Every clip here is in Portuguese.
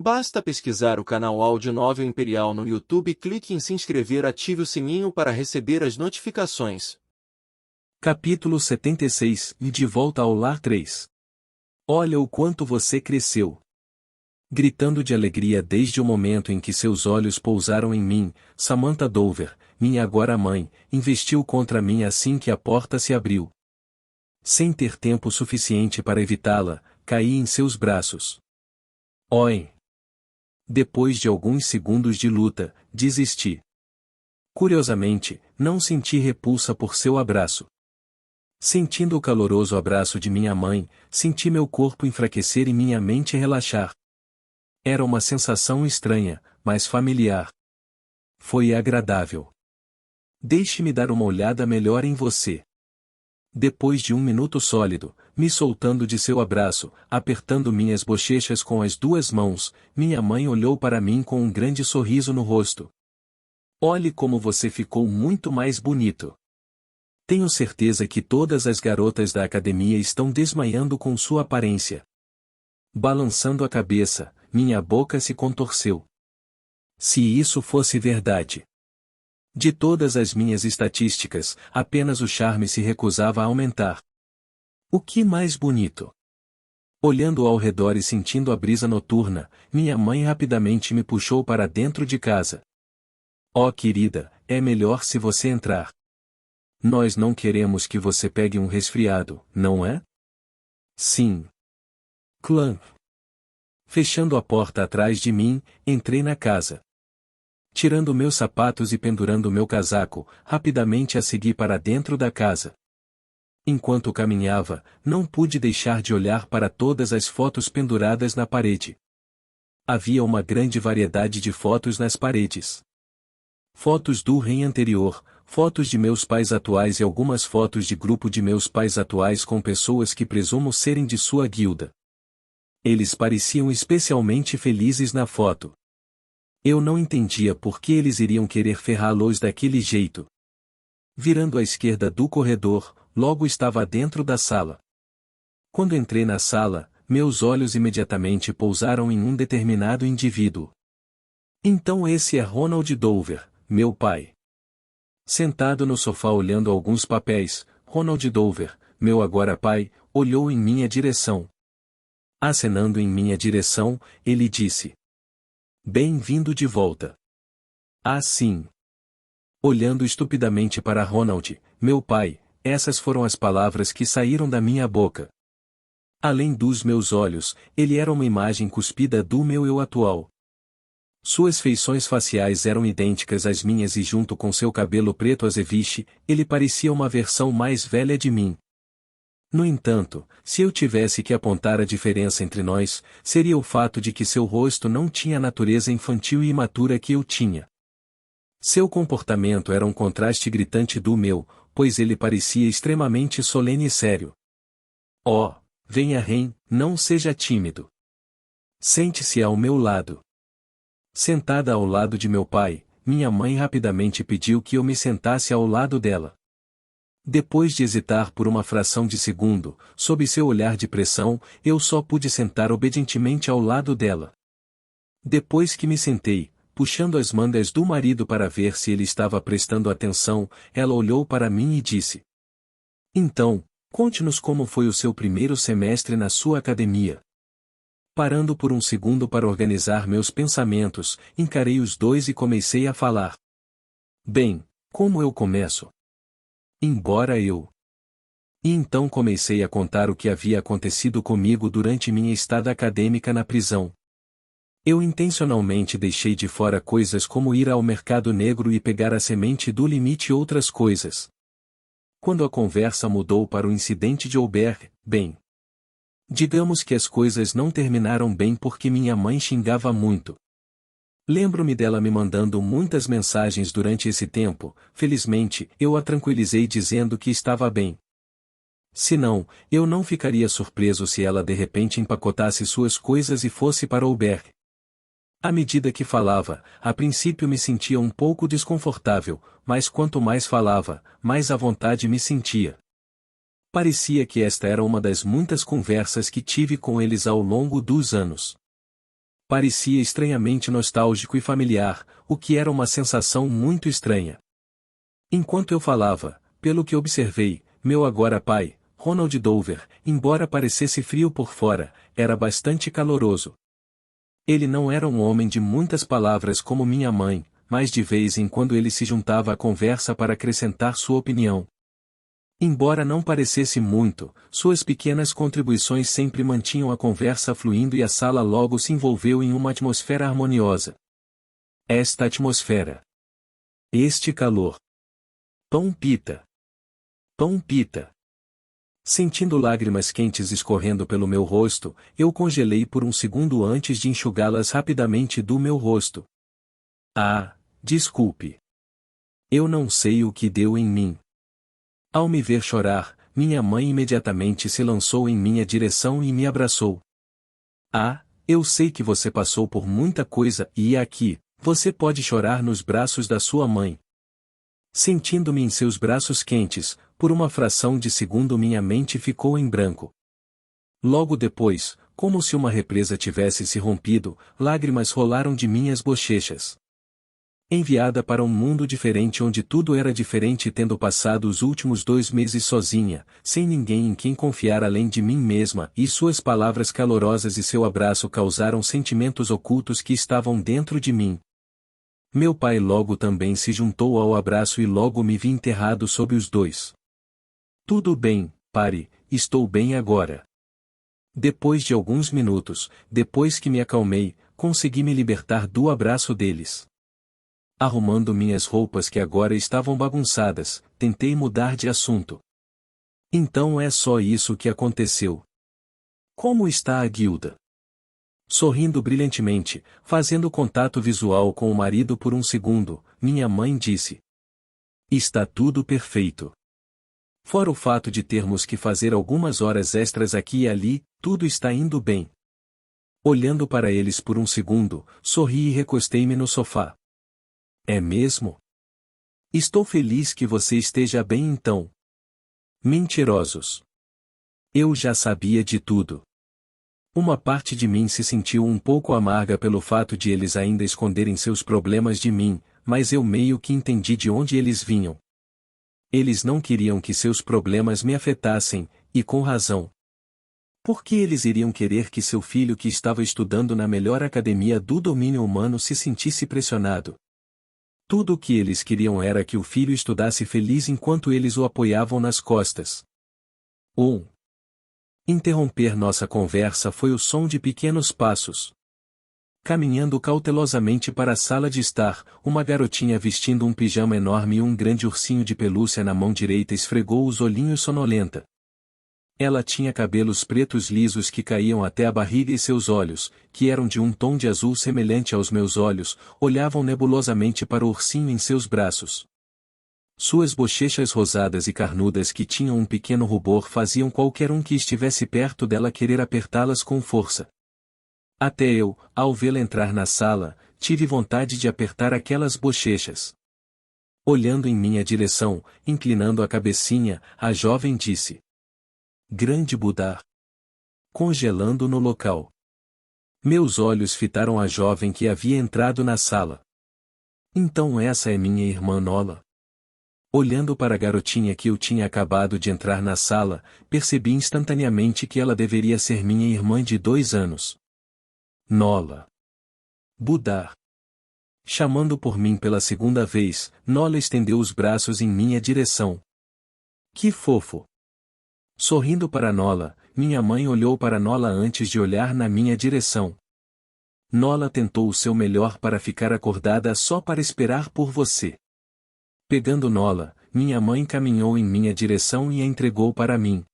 Basta pesquisar o canal Audionovel Imperial no YouTube e clique em se inscrever, ative o sininho para receber as notificações. Capítulo 76 E de volta ao lar 3. Olha o quanto você cresceu. Gritando de alegria desde o momento em que seus olhos pousaram em mim, Samantha Dover, minha agora mãe, investiu contra mim assim que a porta se abriu. Sem ter tempo suficiente para evitá-la, caí em seus braços. Oi! Depois de alguns segundos de luta, desisti. Curiosamente, não senti repulsa por seu abraço. Sentindo o caloroso abraço de minha mãe, senti meu corpo enfraquecer e minha mente relaxar. Era uma sensação estranha, mas familiar. Foi agradável. Deixe-me dar uma olhada melhor em você. Depois de um minuto sólido, me soltando de seu abraço, apertando minhas bochechas com as duas mãos, minha mãe olhou para mim com um grande sorriso no rosto. Olhe como você ficou muito mais bonito. Tenho certeza que todas as garotas da academia estão desmaiando com sua aparência. Balançando a cabeça, minha boca se contorceu. Se isso fosse verdade. De todas as minhas estatísticas, apenas o charme se recusava a aumentar. O que mais bonito! Olhando ao redor e sentindo a brisa noturna, minha mãe rapidamente me puxou para dentro de casa. Oh querida, é melhor se você entrar. Nós não queremos que você pegue um resfriado, não é? Sim. Clã. Fechando a porta atrás de mim, entrei na casa. Tirando meus sapatos e pendurando meu casaco, rapidamente a segui para dentro da casa. Enquanto caminhava, não pude deixar de olhar para todas as fotos penduradas na parede. Havia uma grande variedade de fotos nas paredes. Fotos do rei anterior, fotos de meus pais atuais e algumas fotos de grupo de meus pais atuais com pessoas que presumo serem de sua guilda. Eles pareciam especialmente felizes na foto. Eu não entendia por que eles iriam querer ferrá-los daquele jeito. Virando à esquerda do corredor, logo estava dentro da sala. Quando entrei na sala, meus olhos imediatamente pousaram em um determinado indivíduo. Então esse é Ronald Dover, meu pai. Sentado no sofá olhando alguns papéis, Ronald Dover, meu agora pai, olhou em minha direção. Acenando em minha direção, ele disse: Bem-vindo de volta. Ah, sim. Olhando estupidamente para Ronald, meu pai, essas foram as palavras que saíram da minha boca. Além dos meus olhos, ele era uma imagem cuspida do meu eu atual. Suas feições faciais eram idênticas às minhas e junto com seu cabelo preto azeviche, ele parecia uma versão mais velha de mim. No entanto, se eu tivesse que apontar a diferença entre nós, seria o fato de que seu rosto não tinha a natureza infantil e imatura que eu tinha. Seu comportamento era um contraste gritante do meu, pois ele parecia extremamente solene e sério. Oh, venha Ren, não seja tímido. Sente-se ao meu lado. Sentada ao lado de meu pai, minha mãe rapidamente pediu que eu me sentasse ao lado dela. Depois de hesitar por uma fração de segundo, sob seu olhar de pressão, eu só pude sentar obedientemente ao lado dela. Depois que me sentei, puxando as mangas do marido para ver se ele estava prestando atenção, ela olhou para mim e disse: Então, conte-nos como foi o seu primeiro semestre na sua academia. Parando por um segundo para organizar meus pensamentos, encarei os dois e comecei a falar. Bem, como eu começo? Embora eu. E então comecei a contar o que havia acontecido comigo durante minha estada acadêmica na prisão. Eu intencionalmente deixei de fora coisas como ir ao mercado negro e pegar a semente do limite e outras coisas. Quando a conversa mudou para o incidente de Aubert, bem. Digamos que as coisas não terminaram bem porque minha mãe xingava muito. Lembro-me dela me mandando muitas mensagens durante esse tempo, felizmente, eu a tranquilizei dizendo que estava bem. Senão, eu não ficaria surpreso se ela de repente empacotasse suas coisas e fosse para Aubert. À medida que falava, a princípio me sentia um pouco desconfortável, mas quanto mais falava, mais à vontade me sentia. Parecia que esta era uma das muitas conversas que tive com eles ao longo dos anos. Parecia estranhamente nostálgico e familiar, o que era uma sensação muito estranha. Enquanto eu falava, pelo que observei, meu agora pai, Ronald Dover, embora parecesse frio por fora, era bastante caloroso. Ele não era um homem de muitas palavras como minha mãe, mas de vez em quando ele se juntava à conversa para acrescentar sua opinião. Embora não parecesse muito, suas pequenas contribuições sempre mantinham a conversa fluindo e a sala logo se envolveu em uma atmosfera harmoniosa. Esta atmosfera. Este calor. Tom Pita. Tom Pita. Sentindo lágrimas quentes escorrendo pelo meu rosto, eu congelei por um segundo antes de enxugá-las rapidamente do meu rosto. Ah, desculpe. Eu não sei o que deu em mim. Ao me ver chorar, minha mãe imediatamente se lançou em minha direção e me abraçou. Ah, eu sei que você passou por muita coisa e aqui, você pode chorar nos braços da sua mãe. Sentindo-me em seus braços quentes, por uma fração de segundo minha mente ficou em branco. Logo depois, como se uma represa tivesse se rompido, lágrimas rolaram de minhas bochechas. Enviada para um mundo diferente onde tudo era diferente tendo passado os últimos 2 meses sozinha, sem ninguém em quem confiar além de mim mesma e suas palavras calorosas e seu abraço causaram sentimentos ocultos que estavam dentro de mim. Meu pai logo também se juntou ao abraço e logo me vi enterrado sob os dois. Tudo bem, pare, estou bem agora. Depois de alguns minutos, depois que me acalmei, consegui me libertar do abraço deles. Arrumando minhas roupas que agora estavam bagunçadas, tentei mudar de assunto. Então é só isso que aconteceu. Como está a Guilda? Sorrindo brilhantemente, fazendo contato visual com o marido por um segundo, minha mãe disse: Está tudo perfeito. Fora o fato de termos que fazer algumas horas extras aqui e ali, tudo está indo bem. Olhando para eles por um segundo, sorri e recostei-me no sofá. É mesmo? Estou feliz que você esteja bem então. Mentirosos. Eu já sabia de tudo. Uma parte de mim se sentiu um pouco amarga pelo fato de eles ainda esconderem seus problemas de mim, mas eu meio que entendi de onde eles vinham. Eles não queriam que seus problemas me afetassem, e com razão. Por que eles iriam querer que seu filho que estava estudando na melhor academia do domínio humano se sentisse pressionado? Tudo o que eles queriam era que o filho estudasse feliz enquanto eles o apoiavam nas costas. Interromper nossa conversa foi o som de pequenos passos. Caminhando cautelosamente para a sala de estar, uma garotinha vestindo um pijama enorme e um grande ursinho de pelúcia na mão direita esfregou os olhinhos sonolenta. Ela tinha cabelos pretos lisos que caíam até a barriga e seus olhos, que eram de um tom de azul semelhante aos meus olhos, olhavam nebulosamente para o ursinho em seus braços. Suas bochechas rosadas e carnudas que tinham um pequeno rubor faziam qualquer um que estivesse perto dela querer apertá-las com força. Até eu, ao vê-la entrar na sala, tive vontade de apertar aquelas bochechas. Olhando em minha direção, inclinando a cabecinha, a jovem disse: Grande Buda. Congelando no local. Meus olhos fitaram a jovem que havia entrado na sala. Então essa é minha irmã Nola. Olhando para a garotinha que eu tinha acabado de entrar na sala, percebi instantaneamente que ela deveria ser minha irmã de 2 anos. Nola. Buda. Chamando por mim pela segunda vez, Nola estendeu os braços em minha direção. Que fofo! Sorrindo para Nola, minha mãe olhou para Nola antes de olhar na minha direção. Nola tentou o seu melhor para ficar acordada só para esperar por você. Pegando Nola, minha mãe caminhou em minha direção e a entregou para mim.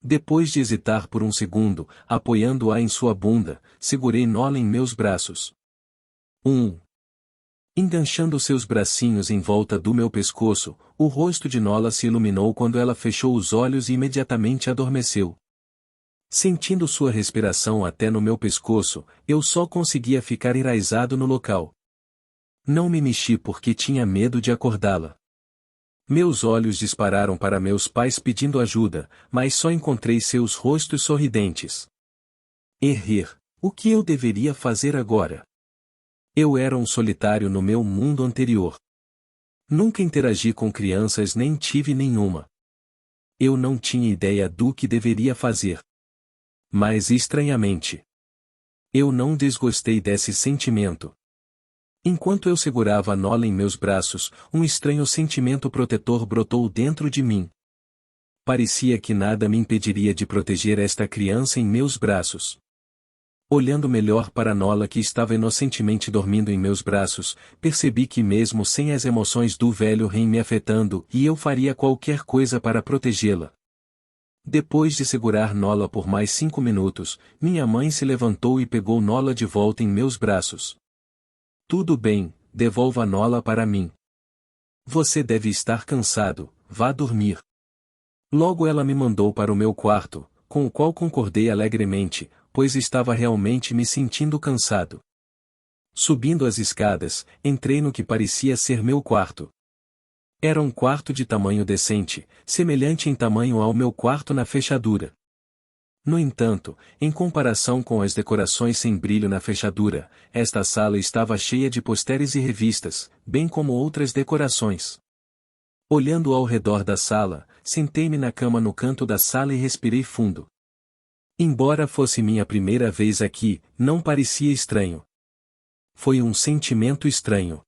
Depois de hesitar por um segundo, apoiando-a em sua bunda, segurei Nola em meus braços. Enganchando seus bracinhos em volta do meu pescoço, o rosto de Nola se iluminou quando ela fechou os olhos e imediatamente adormeceu. Sentindo sua respiração até no meu pescoço, eu só conseguia ficar enraizado no local. Não me mexi porque tinha medo de acordá-la. Meus olhos dispararam para meus pais pedindo ajuda, mas só encontrei seus rostos sorridentes. O que eu deveria fazer agora? Eu era um solitário no meu mundo anterior. Nunca interagi com crianças nem tive nenhuma. Eu não tinha ideia do que deveria fazer. Mas estranhamente, eu não desgostei desse sentimento. Enquanto eu segurava Nola em meus braços, um estranho sentimento protetor brotou dentro de mim. Parecia que nada me impediria de proteger esta criança em meus braços. Olhando melhor para Nola que estava inocentemente dormindo em meus braços, percebi que mesmo sem as emoções do velho rei me afetando, eu faria qualquer coisa para protegê-la. Depois de segurar Nola por mais 5 minutos, minha mãe se levantou e pegou Nola de volta em meus braços. Tudo bem, devolva Nola para mim. Você deve estar cansado, vá dormir. Logo ela me mandou para o meu quarto, com o qual concordei alegremente, pois estava realmente me sentindo cansado. Subindo as escadas, entrei no que parecia ser meu quarto. Era um quarto de tamanho decente, semelhante em tamanho ao meu quarto na fechadura. No entanto, em comparação com as decorações sem brilho na fechadura, esta sala estava cheia de posteres e revistas, bem como outras decorações. Olhando ao redor da sala, sentei-me na cama no canto da sala e respirei fundo. Embora fosse minha primeira vez aqui, não parecia estranho. Foi um sentimento estranho.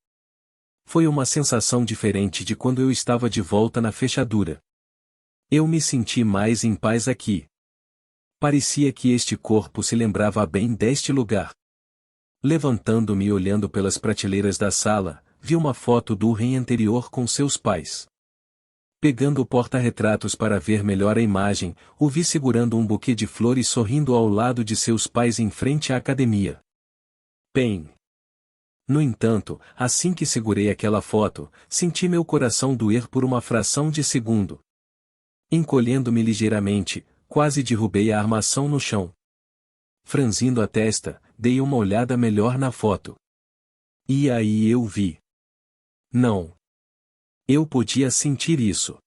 Foi uma sensação diferente de quando eu estava de volta na fechadura. Eu me senti mais em paz aqui. Parecia que este corpo se lembrava bem deste lugar. Levantando-me e olhando pelas prateleiras da sala, vi uma foto do rei anterior com seus pais. Pegando o porta-retratos para ver melhor a imagem, o vi segurando um buquê de flores sorrindo ao lado de seus pais em frente à academia. Bem. No entanto, assim que segurei aquela foto, senti meu coração doer por uma fração de segundo. Encolhendo-me ligeiramente, quase derrubei a armação no chão. Franzindo a testa, dei uma olhada melhor na foto. E aí eu vi. Não. Eu podia sentir isso.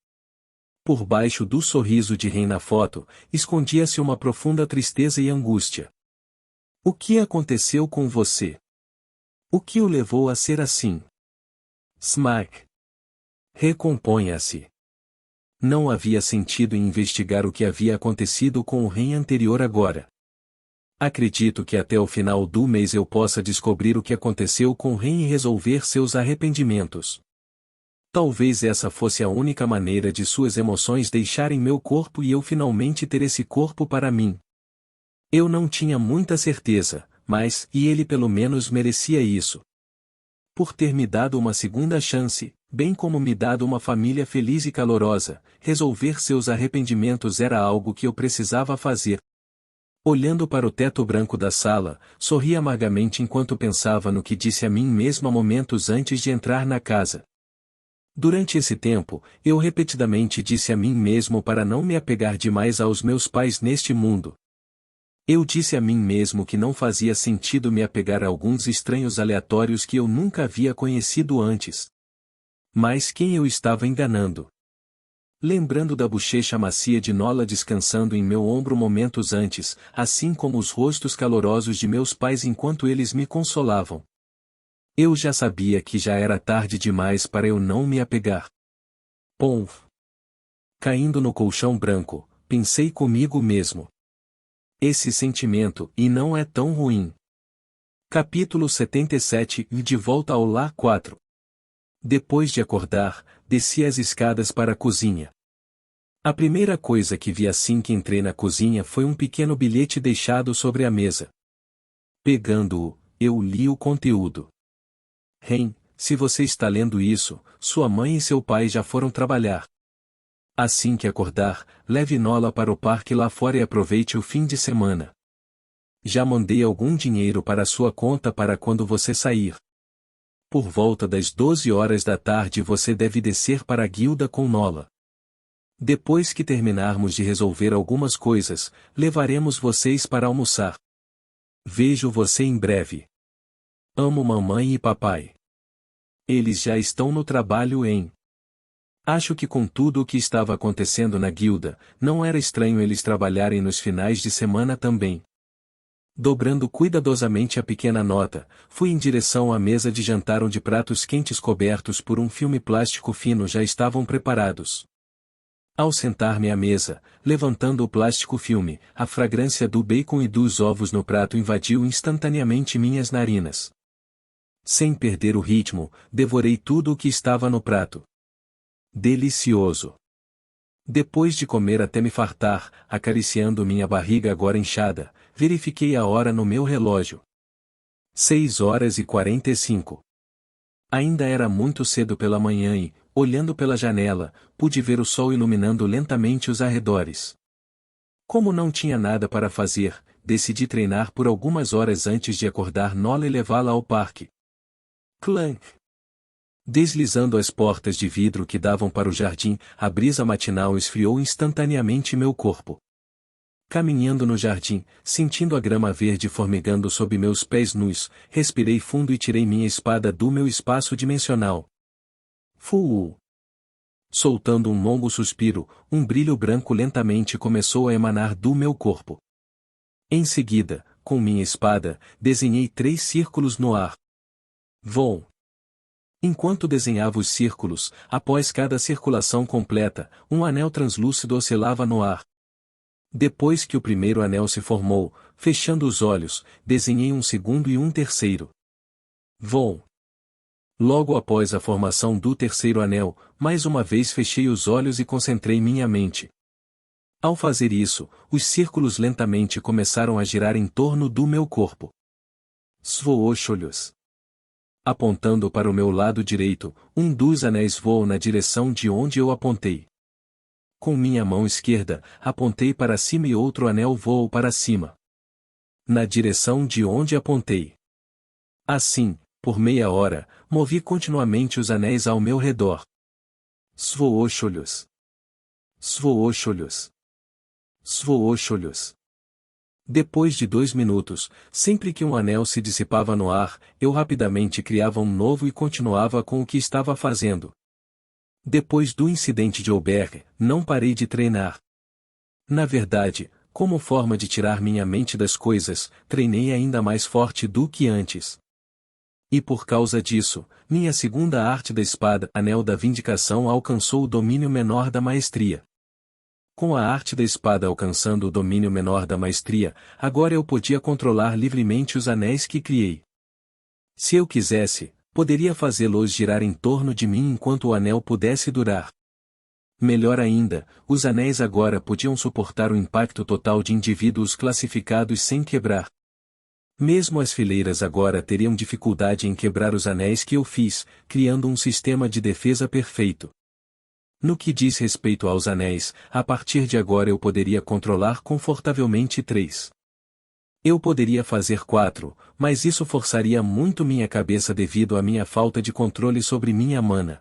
Por baixo do sorriso de rei na foto, escondia-se uma profunda tristeza e angústia. O que aconteceu com você? O que o levou a ser assim? Smack. Recomponha-se. Não havia sentido em investigar o que havia acontecido com o rei anterior agora. Acredito que até o final do mês eu possa descobrir o que aconteceu com o rei e resolver seus arrependimentos. Talvez essa fosse a única maneira de suas emoções deixarem meu corpo e eu finalmente ter esse corpo para mim. Eu não tinha muita certeza, mas ele pelo menos merecia isso. Por ter me dado uma segunda chance, bem como me dado uma família feliz e calorosa, resolver seus arrependimentos era algo que eu precisava fazer. Olhando para o teto branco da sala, sorri amargamente enquanto pensava no que disse a mim mesmo momentos antes de entrar na casa. Durante esse tempo, eu repetidamente disse a mim mesmo para não me apegar demais aos meus pais neste mundo. Eu disse a mim mesmo que não fazia sentido me apegar a alguns estranhos aleatórios que eu nunca havia conhecido antes. Mas quem eu estava enganando? Lembrando da bochecha macia de Nola descansando em meu ombro momentos antes, assim como os rostos calorosos de meus pais enquanto eles me consolavam. Eu já sabia que já era tarde demais para eu não me apegar. Ponf. Caindo no colchão branco, pensei comigo mesmo. Esse sentimento, e não é tão ruim. Capítulo 77 e de volta ao lar 4. Depois de acordar, desci as escadas para a cozinha. A primeira coisa que vi assim que entrei na cozinha foi um pequeno bilhete deixado sobre a mesa. Pegando-o, eu li o conteúdo. Ren, se você está lendo isso, sua mãe e seu pai já foram trabalhar. Assim que acordar, leve Nola para o parque lá fora e aproveite o fim de semana. Já mandei algum dinheiro para sua conta para quando você sair. Por volta das 12 horas da tarde você deve descer para a guilda com Nola. Depois que terminarmos de resolver algumas coisas, levaremos vocês para almoçar. Vejo você em breve. Amo mamãe e papai. Eles já estão no trabalho em... Acho que com tudo o que estava acontecendo na guilda, não era estranho eles trabalharem nos finais de semana também. Dobrando cuidadosamente a pequena nota, fui em direção à mesa de jantar onde pratos quentes cobertos por um filme plástico fino já estavam preparados. Ao sentar-me à mesa, levantando o plástico filme, a fragrância do bacon e dos ovos no prato invadiu instantaneamente minhas narinas. Sem perder o ritmo, devorei tudo o que estava no prato. Delicioso! Depois de comer até me fartar, acariciando minha barriga agora inchada, verifiquei a hora no meu relógio. 6h45. Ainda era muito cedo pela manhã e, olhando pela janela, pude ver o sol iluminando lentamente os arredores. Como não tinha nada para fazer, decidi treinar por algumas horas antes de acordar Nola e levá-la ao parque. Clank! Deslizando as portas de vidro que davam para o jardim, a brisa matinal esfriou instantaneamente meu corpo. Caminhando no jardim, sentindo a grama verde formigando sob meus pés nus, respirei fundo e tirei minha espada do meu espaço dimensional. Fuu! Soltando um longo suspiro, um brilho branco lentamente começou a emanar do meu corpo. Em seguida, com minha espada, desenhei 3 círculos no ar. Vom! Enquanto desenhava os círculos, após cada circulação completa, um anel translúcido oscilava no ar. Depois que o primeiro anel se formou, fechando os olhos, desenhei um segundo e um terceiro. Vom! Logo após a formação do terceiro anel, mais uma vez fechei os olhos e concentrei minha mente. Ao fazer isso, os círculos lentamente começaram a girar em torno do meu corpo. Svoosholhos! Apontando para o meu lado direito, um dos anéis voou na direção de onde eu apontei. Com minha mão esquerda, apontei para cima e outro anel voou para cima. Na direção de onde apontei. Assim, por meia hora, movi continuamente os anéis ao meu redor. Svoosholhos! Svoosholhos! Svoosholhos! Depois de 2 minutos, sempre que um anel se dissipava no ar, eu rapidamente criava um novo e continuava com o que estava fazendo. Depois do incidente de Oberg, não parei de treinar. Na verdade, como forma de tirar minha mente das coisas, treinei ainda mais forte do que antes. E por causa disso, minha segunda arte da espada, Anel da Vindicação, alcançou o domínio menor da maestria. Com a arte da espada alcançando o domínio menor da maestria, agora eu podia controlar livremente os anéis que criei. Se eu quisesse, poderia fazê-los girar em torno de mim enquanto o anel pudesse durar. Melhor ainda, os anéis agora podiam suportar o impacto total de indivíduos classificados sem quebrar. Mesmo as fileiras agora teriam dificuldade em quebrar os anéis que eu fiz, criando um sistema de defesa perfeito. No que diz respeito aos anéis, a partir de agora eu poderia controlar confortavelmente 3. Eu poderia fazer 4, mas isso forçaria muito minha cabeça devido à minha falta de controle sobre minha mana.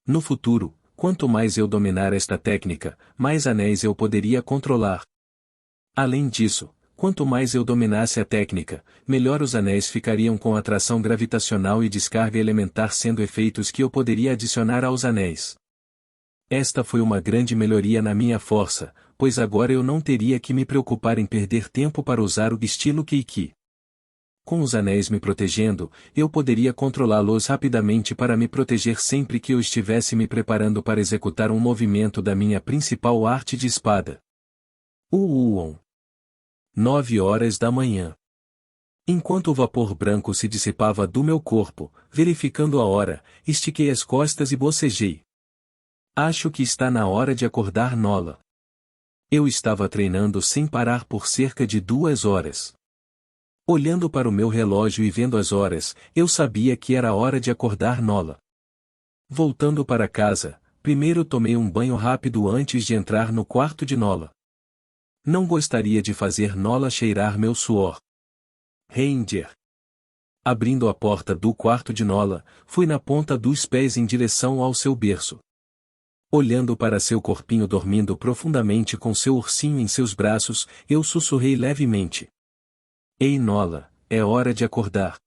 No futuro, quanto mais eu dominar esta técnica, mais anéis eu poderia controlar. Além disso, quanto mais eu dominasse a técnica, melhor os anéis ficariam com atração gravitacional e descarga elementar sendo efeitos que eu poderia adicionar aos anéis. Esta foi uma grande melhoria na minha força, pois agora eu não teria que me preocupar em perder tempo para usar o estilo Keiki. Com os anéis me protegendo, eu poderia controlá-los rapidamente para me proteger sempre que eu estivesse me preparando para executar um movimento da minha principal arte de espada. 9h da manhã. Enquanto o vapor branco se dissipava do meu corpo, verificando a hora, estiquei as costas e bocejei. Acho que está na hora de acordar Nola. Eu estava treinando sem parar por cerca de 2 horas. Olhando para o meu relógio e vendo as horas, eu sabia que era hora de acordar Nola. Voltando para casa, primeiro tomei um banho rápido antes de entrar no quarto de Nola. Não gostaria de fazer Nola cheirar meu suor. Ranger. Abrindo a porta do quarto de Nola, fui na ponta dos pés em direção ao seu berço. Olhando para seu corpinho dormindo profundamente com seu ursinho em seus braços, eu sussurrei levemente. Ei Nola, é hora de acordar.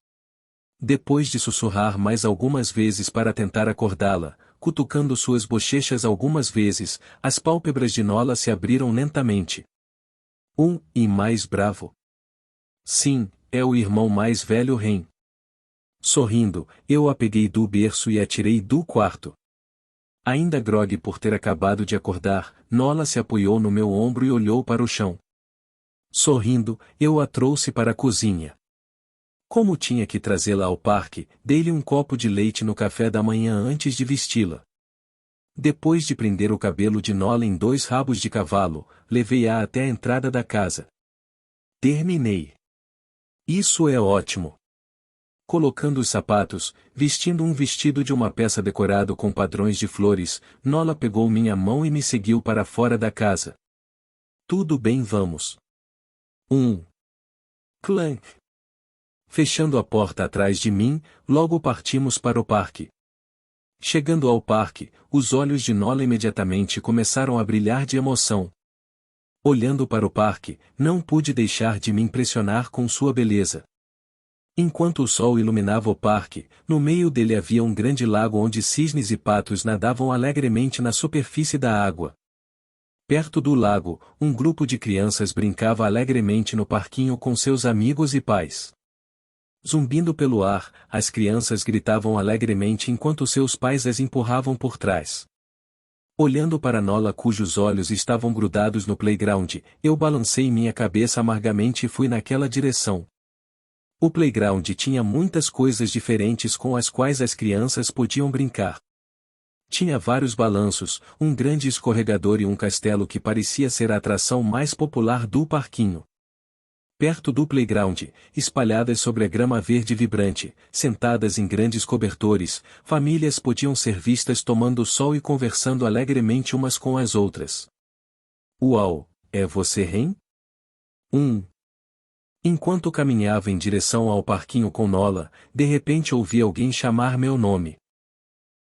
Depois de sussurrar mais algumas vezes para tentar acordá-la, cutucando suas bochechas algumas vezes, as pálpebras de Nola se abriram lentamente. E mais bravo. Sim, é o irmão mais velho Ren. Sorrindo, eu a peguei do berço e a tirei do quarto. Ainda grogue por ter acabado de acordar, Nola se apoiou no meu ombro e olhou para o chão. Sorrindo, eu a trouxe para a cozinha. Como tinha que trazê-la ao parque, dei-lhe um copo de leite no café da manhã antes de vesti-la. Depois de prender o cabelo de Nola em 2 rabos de cavalo, levei-a até a entrada da casa. Terminei. Isso é ótimo. Colocando os sapatos, vestindo um vestido de uma peça decorado com padrões de flores, Nola pegou minha mão e me seguiu para fora da casa. Tudo bem, vamos. Clank. Fechando a porta atrás de mim, logo partimos para o parque. Chegando ao parque, os olhos de Nola imediatamente começaram a brilhar de emoção. Olhando para o parque, não pude deixar de me impressionar com sua beleza. Enquanto o sol iluminava o parque, no meio dele havia um grande lago onde cisnes e patos nadavam alegremente na superfície da água. Perto do lago, um grupo de crianças brincava alegremente no parquinho com seus amigos e pais. Zumbindo pelo ar, as crianças gritavam alegremente enquanto seus pais as empurravam por trás. Olhando para Nola cujos olhos estavam grudados no playground, eu balancei minha cabeça amargamente e fui naquela direção. O playground tinha muitas coisas diferentes com as quais as crianças podiam brincar. Tinha vários balanços, um grande escorregador e um castelo que parecia ser a atração mais popular do parquinho. Perto do playground, espalhadas sobre a grama verde vibrante, sentadas em grandes cobertores, famílias podiam ser vistas tomando sol e conversando alegremente umas com as outras. Uau, é você, Ren? Enquanto caminhava em direção ao parquinho com Nola, de repente ouvi alguém chamar meu nome.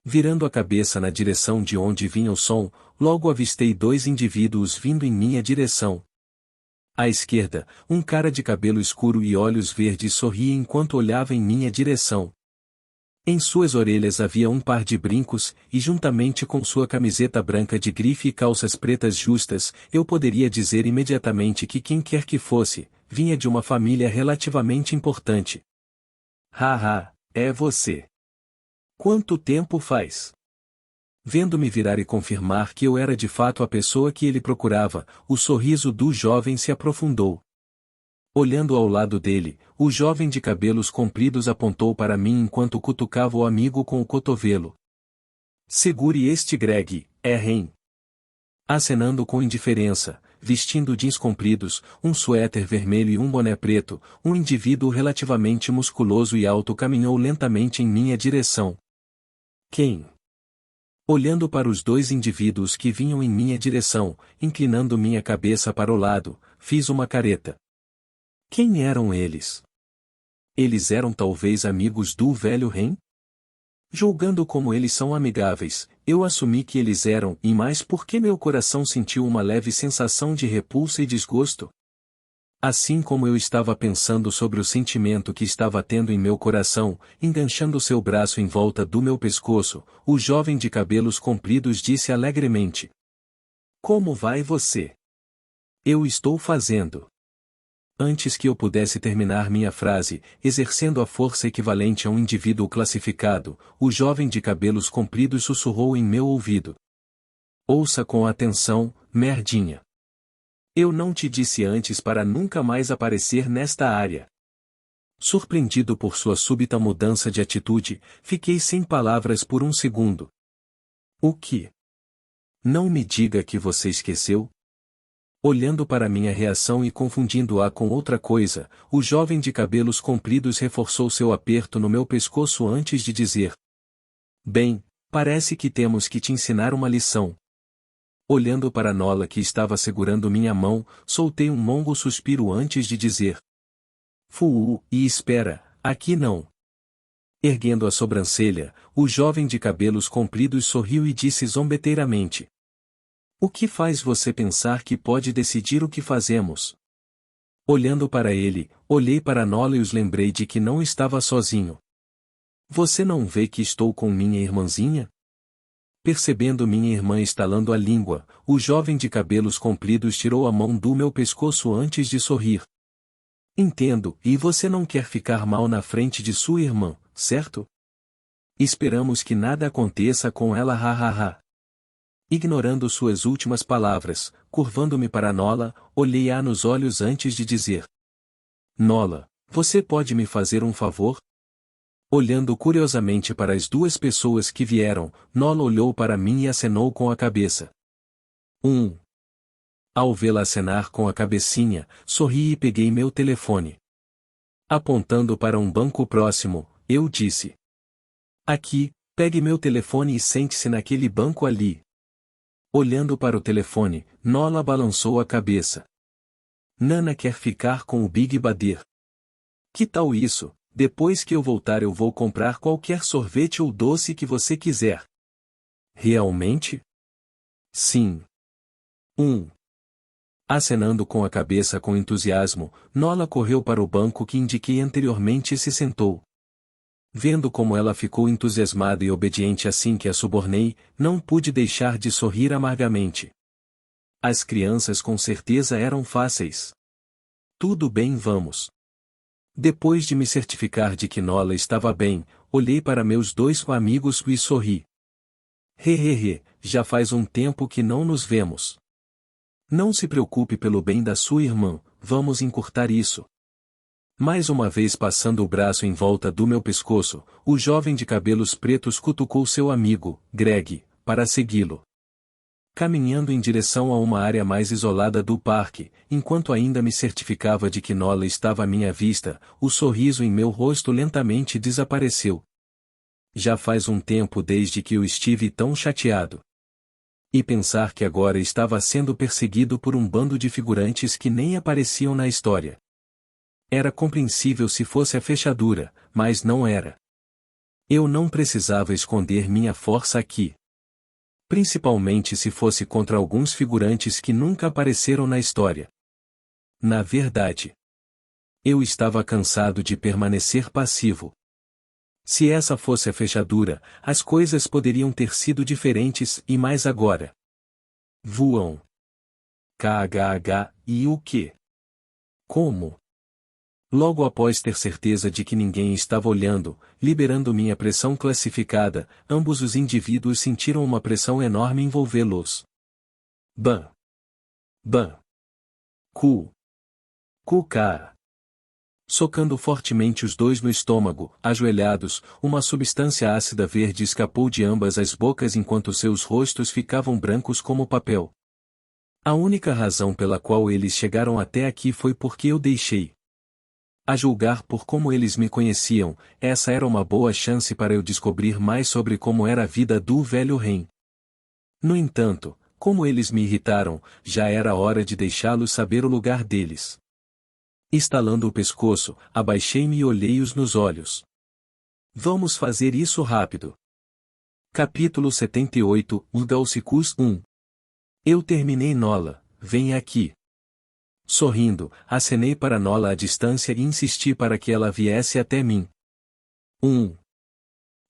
Virando a cabeça na direção de onde vinha o som, logo avistei 2 indivíduos vindo em minha direção. À esquerda, um cara de cabelo escuro e olhos verdes sorria enquanto olhava em minha direção. Em suas orelhas havia um par de brincos, e juntamente com sua camiseta branca de grife e calças pretas justas, eu poderia dizer imediatamente que quem quer que fosse, vinha de uma família relativamente importante. Haha, é você. Quanto tempo faz? Vendo-me virar e confirmar que eu era de fato a pessoa que ele procurava, o sorriso do jovem se aprofundou. Olhando ao lado dele, o jovem de cabelos compridos apontou para mim enquanto cutucava o amigo com o cotovelo. Segure este Greg, é Ren. Acenando com indiferença, vestindo jeans compridos, um suéter vermelho e um boné preto, um indivíduo relativamente musculoso e alto caminhou lentamente em minha direção. Quem? Olhando para os 2 indivíduos que vinham em minha direção, inclinando minha cabeça para o lado, fiz uma careta. Quem eram eles? Eles eram talvez amigos do velho Ren? Julgando como eles são amigáveis, eu assumi que eles eram, e mais porque meu coração sentiu uma leve sensação de repulsa e desgosto. Assim como eu estava pensando sobre o sentimento que estava tendo em meu coração, enganchando seu braço em volta do meu pescoço, o jovem de cabelos compridos disse alegremente: Como vai você? Eu estou fazendo. Antes que eu pudesse terminar minha frase, exercendo a força equivalente a um indivíduo classificado, o jovem de cabelos compridos sussurrou em meu ouvido: Ouça com atenção, merdinha. Eu não te disse antes para nunca mais aparecer nesta área. Surpreendido por sua súbita mudança de atitude, fiquei sem palavras por um segundo. O que? Não me diga que você esqueceu? Olhando para minha reação e confundindo-a com outra coisa, o jovem de cabelos compridos reforçou seu aperto no meu pescoço antes de dizer: Bem, parece que temos que te ensinar uma lição. Olhando para Nola que estava segurando minha mão, soltei um longo suspiro antes de dizer: e espera, aqui não. Erguendo a sobrancelha, o jovem de cabelos compridos sorriu e disse zombeteiramente: O que faz você pensar que pode decidir o que fazemos? Olhando para ele, olhei para Nola e os lembrei de que não estava sozinho. Você não vê que estou com minha irmãzinha? Percebendo minha irmã estalando a língua, o jovem de cabelos compridos tirou a mão do meu pescoço antes de sorrir. Entendo, e você não quer ficar mal na frente de sua irmã, certo? Esperamos que nada aconteça com ela, hahaha. Ignorando suas últimas palavras, curvando-me para Nola, olhei-a nos olhos antes de dizer: Nola, você pode me fazer um favor? Olhando curiosamente para as duas pessoas que vieram, Nola olhou para mim e acenou com a cabeça. Ao vê-la acenar com a cabecinha, sorri e peguei meu telefone. Apontando para um banco próximo, eu disse: Aqui, pegue meu telefone e sente-se naquele banco ali. Olhando para o telefone, Nola balançou a cabeça. Nana quer ficar com o Big Bader. Que tal isso? Depois que eu voltar eu vou comprar qualquer sorvete ou doce que você quiser. Realmente? Sim. Acenando com a cabeça com entusiasmo, Nola correu para o banco que indiquei anteriormente e se sentou. Vendo como ela ficou entusiasmada e obediente assim que a subornei, não pude deixar de sorrir amargamente. As crianças com certeza eram fáceis. Tudo bem, vamos. Depois de me certificar de que Nola estava bem, olhei para meus dois amigos e sorri. Hehehe, já faz um tempo que não nos vemos. Não se preocupe pelo bem da sua irmã, vamos encurtar isso. Mais uma vez passando o braço em volta do meu pescoço, o jovem de cabelos pretos cutucou seu amigo, Greg, para segui-lo. Caminhando em direção a uma área mais isolada do parque, enquanto ainda me certificava de que Nola estava à minha vista, o sorriso em meu rosto lentamente desapareceu. Já faz um tempo desde que eu estive tão chateado. E pensar que agora estava sendo perseguido por um bando de figurantes que nem apareciam na história. Era compreensível se fosse a fechadura, mas não era. Eu não precisava esconder minha força aqui. Principalmente se fosse contra alguns figurantes que nunca apareceram na história. Na verdade, eu estava cansado de permanecer passivo. Se essa fosse a fechadura, as coisas poderiam ter sido diferentes, e mais agora. Voam. KHH, e o quê? Como? Logo após ter certeza de que ninguém estava olhando, liberando minha pressão classificada, ambos os indivíduos sentiram uma pressão enorme envolvê-los. Ban. Ban. Cu. Cara. Socando fortemente os dois no estômago, ajoelhados, uma substância ácida verde escapou de ambas as bocas enquanto seus rostos ficavam brancos como papel. A única razão pela qual eles chegaram até aqui foi porque eu deixei. A julgar por como eles me conheciam, essa era uma boa chance para eu descobrir mais sobre como era a vida do velho Ren. No entanto, como eles me irritaram, já era hora de deixá-los saber o lugar deles. Estalando o pescoço, abaixei-me e olhei-os nos olhos. Vamos fazer isso rápido. Capítulo 78, Udalcicus 1. Eu terminei Nola, vem aqui. Sorrindo, acenei para Nola à distância e insisti para que ela viesse até mim.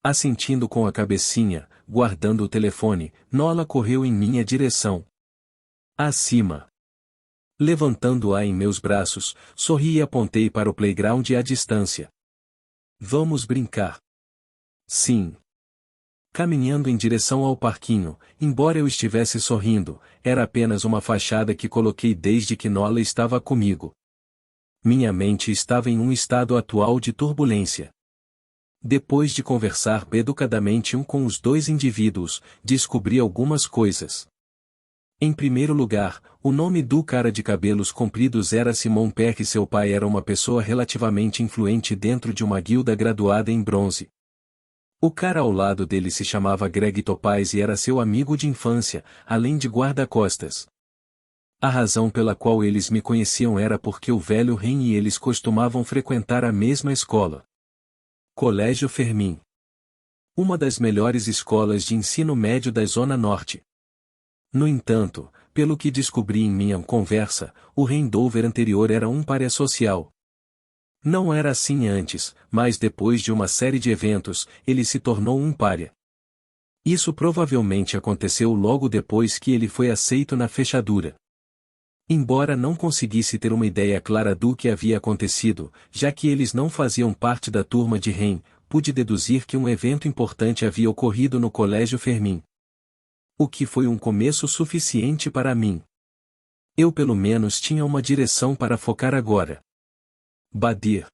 Assentindo com a cabecinha, guardando o telefone, Nola correu em minha direção. Acima. Levantando-a em meus braços, sorri e apontei para o playground à distância. Vamos brincar. Sim. Caminhando em direção ao parquinho, embora eu estivesse sorrindo, era apenas uma fachada que coloquei desde que Nola estava comigo. Minha mente estava em um estado atual de turbulência. Depois de conversar educadamente um com os dois indivíduos, descobri algumas coisas. Em primeiro lugar, o nome do cara de cabelos compridos era Simon Peck e seu pai era uma pessoa relativamente influente dentro de uma guilda graduada em bronze. O cara ao lado dele se chamava Greg Topaz e era seu amigo de infância, além de guarda-costas. A razão pela qual eles me conheciam era porque o velho Ren e eles costumavam frequentar a mesma escola. Colégio Fermin. Uma das melhores escolas de ensino médio da Zona Norte. No entanto, pelo que descobri em minha conversa, o Ren Dover anterior era um pária social. Não era assim antes, mas depois de uma série de eventos, ele se tornou um pária. Isso provavelmente aconteceu logo depois que ele foi aceito na fechadura. Embora não conseguisse ter uma ideia clara do que havia acontecido, já que eles não faziam parte da turma de Ren, pude deduzir que um evento importante havia ocorrido no Colégio Fermin. O que foi um começo suficiente para mim. Eu pelo menos tinha uma direção para focar agora. Badir.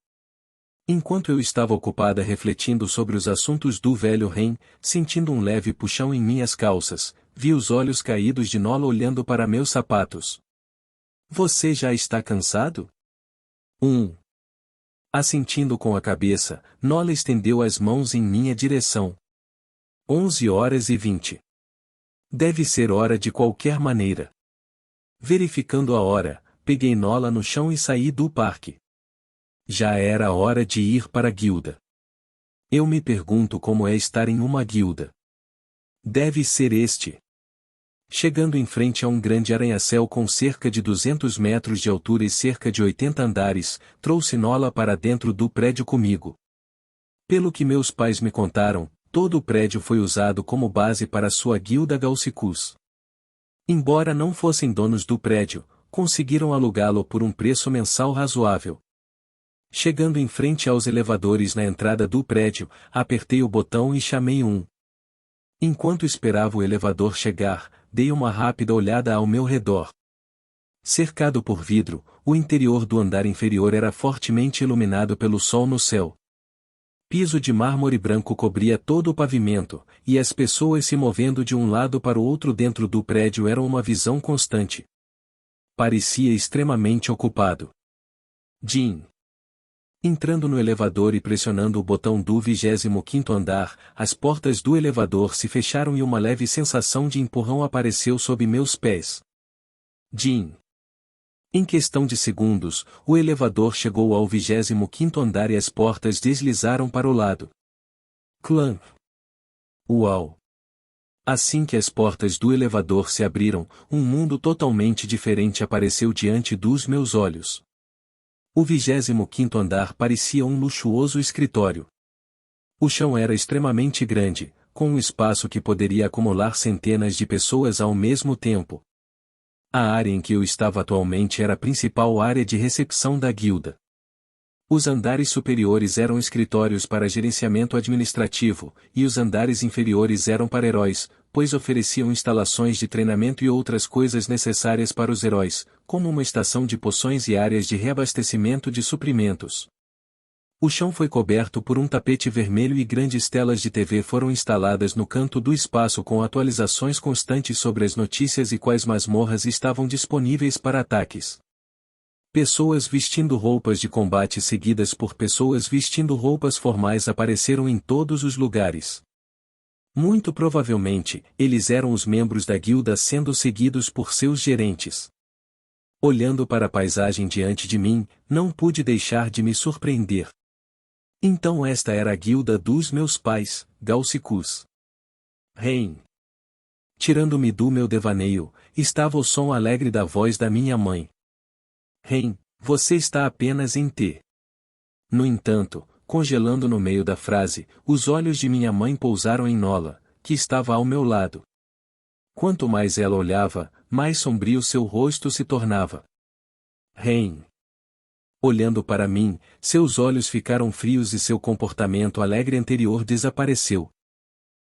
Enquanto eu estava ocupada refletindo sobre os assuntos do velho Ren, sentindo um leve puxão em minhas calças, vi os olhos caídos de Nola olhando para meus sapatos. Você já está cansado? Assentindo com a cabeça, Nola estendeu as mãos em minha direção. 11h20. Deve ser hora de qualquer maneira. Verificando a hora, peguei Nola no chão e saí do parque. Já era hora de ir para a guilda. Eu me pergunto como é estar em uma guilda. Deve ser este. Chegando em frente a um grande arranha-céu com cerca de 200 metros de altura e cerca de 80 andares, trouxe Nola para dentro do prédio comigo. Pelo que meus pais me contaram, todo o prédio foi usado como base para sua guilda Galsicus. Embora não fossem donos do prédio, conseguiram alugá-lo por um preço mensal razoável. Chegando em frente aos elevadores na entrada do prédio, apertei o botão e chamei um. Enquanto esperava o elevador chegar, dei uma rápida olhada ao meu redor. Cercado por vidro, o interior do andar inferior era fortemente iluminado pelo sol no céu. Piso de mármore branco cobria todo o pavimento, e as pessoas se movendo de um lado para o outro dentro do prédio eram uma visão constante. Parecia extremamente ocupado. Jim. Entrando no elevador e pressionando o botão do 25º andar, as portas do elevador se fecharam e uma leve sensação de empurrão apareceu sob meus pés. Jim. Em questão de segundos, o elevador chegou ao 25º andar e as portas deslizaram para o lado. Clã. Uau! Assim que as portas do elevador se abriram, um mundo totalmente diferente apareceu diante dos meus olhos. O 25º andar parecia um luxuoso escritório. O chão era extremamente grande, com um espaço que poderia acumular centenas de pessoas ao mesmo tempo. A área em que eu estava atualmente era a principal área de recepção da guilda. Os andares superiores eram escritórios para gerenciamento administrativo, e os andares inferiores eram para heróis, pois ofereciam instalações de treinamento e outras coisas necessárias para os heróis, como uma estação de poções e áreas de reabastecimento de suprimentos. O chão foi coberto por um tapete vermelho e grandes telas de TV foram instaladas no canto do espaço com atualizações constantes sobre as notícias e quais masmorras estavam disponíveis para ataques. Pessoas vestindo roupas de combate seguidas por pessoas vestindo roupas formais apareceram em todos os lugares. Muito provavelmente, eles eram os membros da guilda sendo seguidos por seus gerentes. Olhando para a paisagem diante de mim, não pude deixar de me surpreender. Então esta era a guilda dos meus pais, Galsicus. Rein. Tirando-me do meu devaneio, estava o som alegre da voz da minha mãe. Rein, você está apenas em T. No entanto, congelando no meio da frase, os olhos de minha mãe pousaram em Nola, que estava ao meu lado. Quanto mais ela olhava, mais sombrio seu rosto se tornava. Rein. Olhando para mim, seus olhos ficaram frios e seu comportamento alegre anterior desapareceu.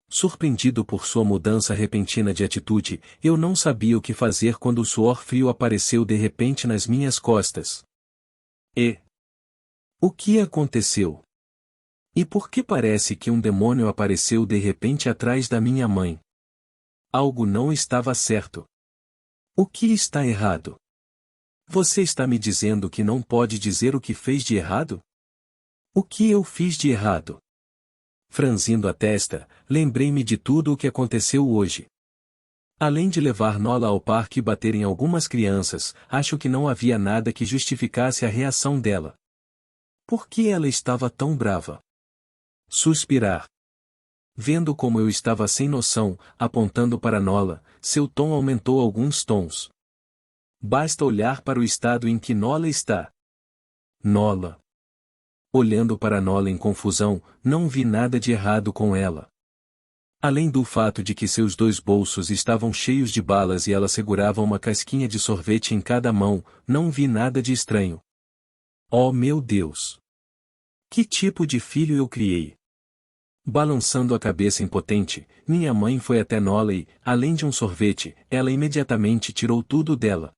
Surpreendido por sua mudança repentina de atitude, eu não sabia o que fazer quando o suor frio apareceu de repente nas minhas costas. O que aconteceu? E por que parece que um demônio apareceu de repente atrás da minha mãe? Algo não estava certo. O que está errado? Você está me dizendo que não pode dizer o que fez de errado? O que eu fiz de errado? Franzindo a testa, lembrei-me de tudo o que aconteceu hoje. Além de levar Nola ao parque e bater em algumas crianças, acho que não havia nada que justificasse a reação dela. Por que ela estava tão brava? Suspirar. Vendo como eu estava sem noção, apontando para Nola, seu tom aumentou alguns tons. Basta olhar para o estado em que Nola está. Nola. Olhando para Nola em confusão, não vi nada de errado com ela. Além do fato de que seus dois bolsos estavam cheios de balas e ela segurava uma casquinha de sorvete em cada mão, não vi nada de estranho. Oh meu Deus! Que tipo de filho eu criei? Balançando a cabeça impotente, minha mãe foi até Nola e, além de um sorvete, ela imediatamente tirou tudo dela.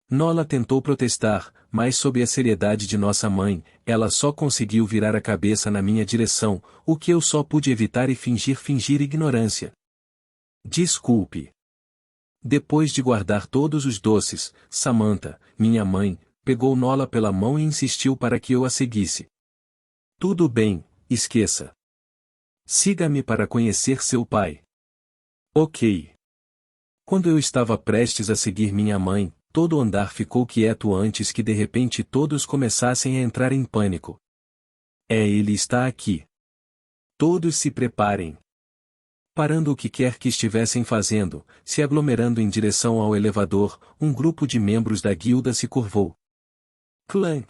Nola tentou protestar, mas sob a seriedade de nossa mãe, ela só conseguiu virar a cabeça na minha direção, o que eu só pude evitar e fingir ignorância. Desculpe. Depois de guardar todos os doces, Samantha, minha mãe, pegou Nola pela mão e insistiu para que eu a seguisse. Tudo bem, esqueça. Siga-me para conhecer seu pai. Ok. Quando eu estava prestes a seguir minha mãe, todo o andar ficou quieto antes que de repente todos começassem a entrar em pânico. Ele está aqui. Todos se preparem. Parando o que quer que estivessem fazendo, se aglomerando em direção ao elevador, um grupo de membros da guilda se curvou. Clank!